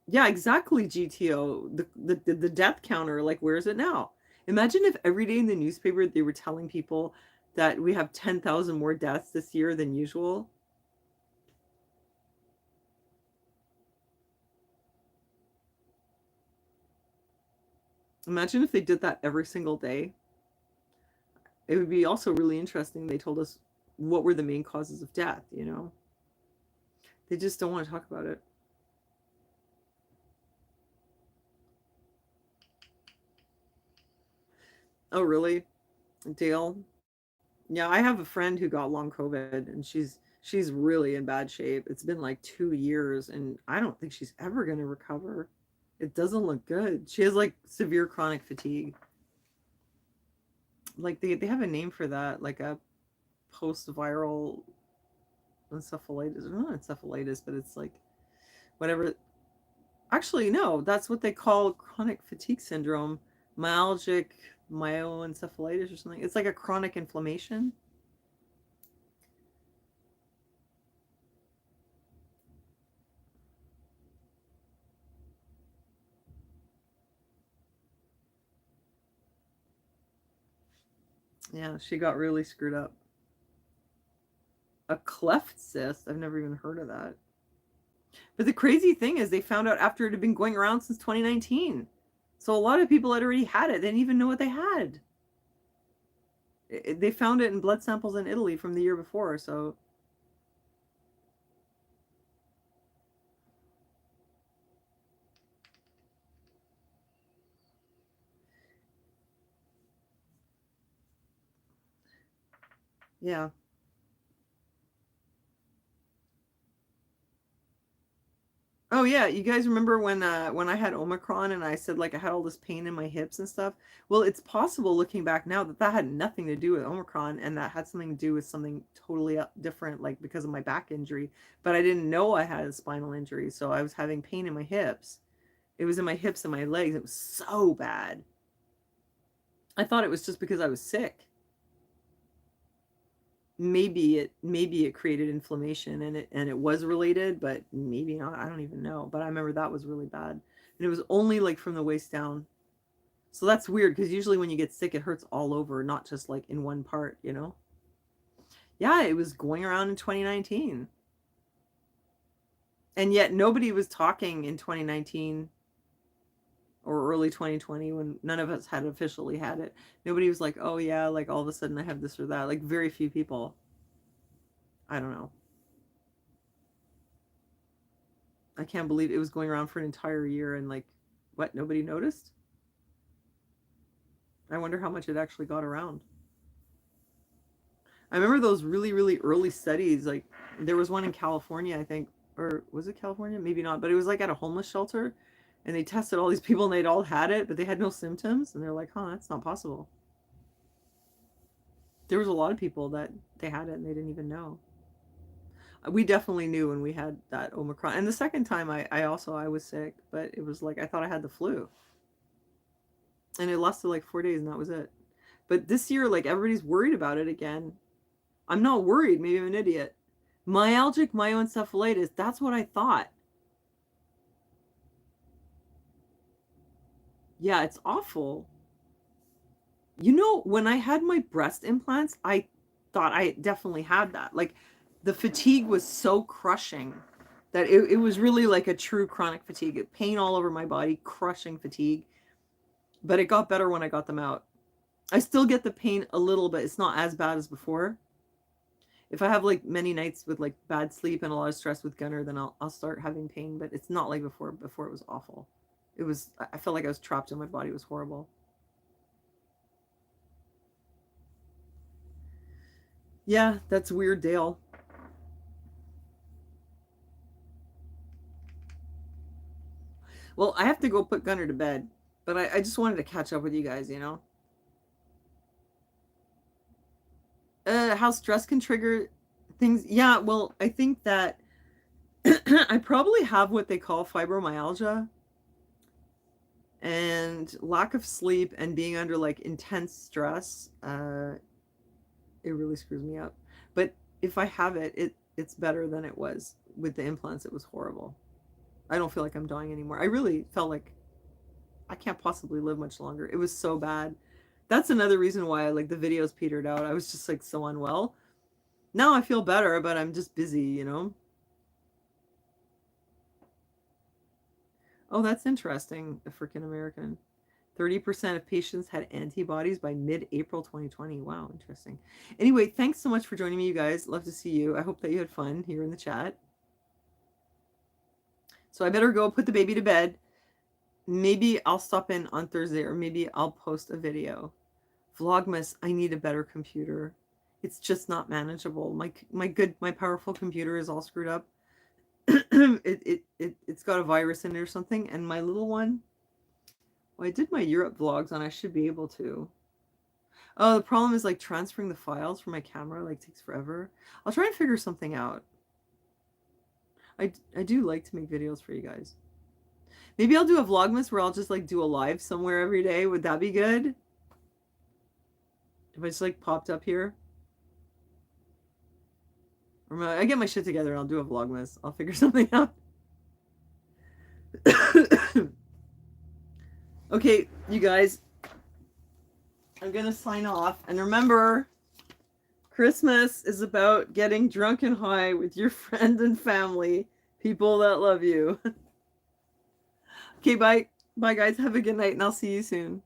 Yeah, exactly. GTO, the death counter. Like where is it now? Imagine if every day in the newspaper they were telling people that we have 10,000 more deaths this year than usual. Imagine if they did that every single day. It would be also really interesting. They told us what were the main causes of death, you know? They just don't want to talk about it. Oh, really? Dale? Yeah, I have a friend who got long COVID and she's really in bad shape. It's been like 2 years and I don't think she's ever gonna recover. It doesn't look good. She has like severe chronic fatigue. Like they have a name for that, like a post-viral encephalitis. Not encephalitis, but it's like whatever. Actually, no, that's what they call chronic fatigue syndrome, myalgic myoencephalitis or something. It's like a chronic inflammation. Yeah, she got really screwed up. A cleft cyst? I've never even heard of that. But the crazy thing is they found out after it had been going around since 2019. So a lot of people had already had it. They didn't even know what they had. They found it in blood samples in Italy from the year before. So yeah. Oh yeah, you guys remember when I had Omicron and I said like I had all this pain in my hips and stuff? Well, it's possible looking back now that that had nothing to do with Omicron and that had something to do with something totally different, like because of my back injury. But I didn't know I had a spinal injury, so I was having pain in my hips. It was in my hips and my legs. It was so bad. I thought it was just because I was sick. Maybe it created inflammation and it was related, but maybe not. I don't even know. But I remember that was really bad. And it was only like from the waist down. So that's weird because usually when you get sick, it hurts all over, not just like in one part, you know? Yeah, it was going around in 2019. And yet nobody was talking in 2019 or early 2020 when none of us had officially had it. Nobody was like, oh yeah, like all of a sudden I have this or that. Like very few people. I don't know. I can't believe it was going around for an entire year and like, what, nobody noticed? I wonder how much it actually got around. I remember those really, really early studies. Like, there was one in California, I think, or was it California? Maybe not, but it was like at a homeless shelter, and they tested all these people, and they'd all had it, but they had no symptoms, and they're like, "Huh, that's not possible." There was a lot of people that they had it and they didn't even know. We definitely knew when we had that Omicron, and the second time, I was sick, but it was like I thought I had the flu, and it lasted like 4 days, and that was it. But this year, like everybody's worried about it again. I'm not worried. Maybe I'm an idiot. Myalgic myoencephalitis. That's what I thought. Yeah, it's awful. You know, when I had my breast implants, I thought I definitely had that. Like the fatigue was so crushing that it was really like a true chronic fatigue. Pain all over my body, crushing fatigue. But it got better when I got them out. I still get the pain a little bit. It's not as bad as before. If I have like many nights with like bad sleep and a lot of stress with Gunner, then I'll start having pain, but it's not like before. Before it was awful. It was I felt like I was trapped in my body. It was horrible. Yeah, that's weird, Dale. Well, I have to go put Gunner to bed, but I just wanted to catch up with you guys, you know? How stress can trigger things. Yeah, well, I think that I probably have what they call fibromyalgia and lack of sleep and being under like intense stress. It really screws me up. But if I have it's better than it was with the implants. It was horrible. I don't feel like I'm dying anymore. I really felt like I can't possibly live much longer. It was so bad. That's another reason why like the videos petered out. I was just like so unwell. Now I feel better, but I'm just busy, you know? Oh, that's interesting. A freaking American. 30% of patients had antibodies by mid-April 2020. Wow, interesting. Anyway, thanks so much for joining me, you guys. Love to see you. I hope that you had fun here in the chat. So I better go put the baby to bed. Maybe I'll stop in on Thursday or maybe I'll post a video. Vlogmas, I need a better computer. It's just not manageable. My powerful computer is all screwed up. It's got a virus in it or something, and my little one, well, I did my Europe vlogs and I should be able to. Oh, the problem is like transferring the files from my camera like takes forever. I'll try and figure something out. I do like to make videos for you guys. Maybe I'll do a vlogmas where I'll just like do a live somewhere every day. Would that be good? If I just like popped up here. Or I get my shit together and I'll do a vlogmas. I'll figure something out. Okay, you guys, I'm gonna sign off. And remember, Christmas is about getting drunk and high with your friends and family, people that love you. Okay, bye. Bye, guys. Have a good night, and I'll see you soon.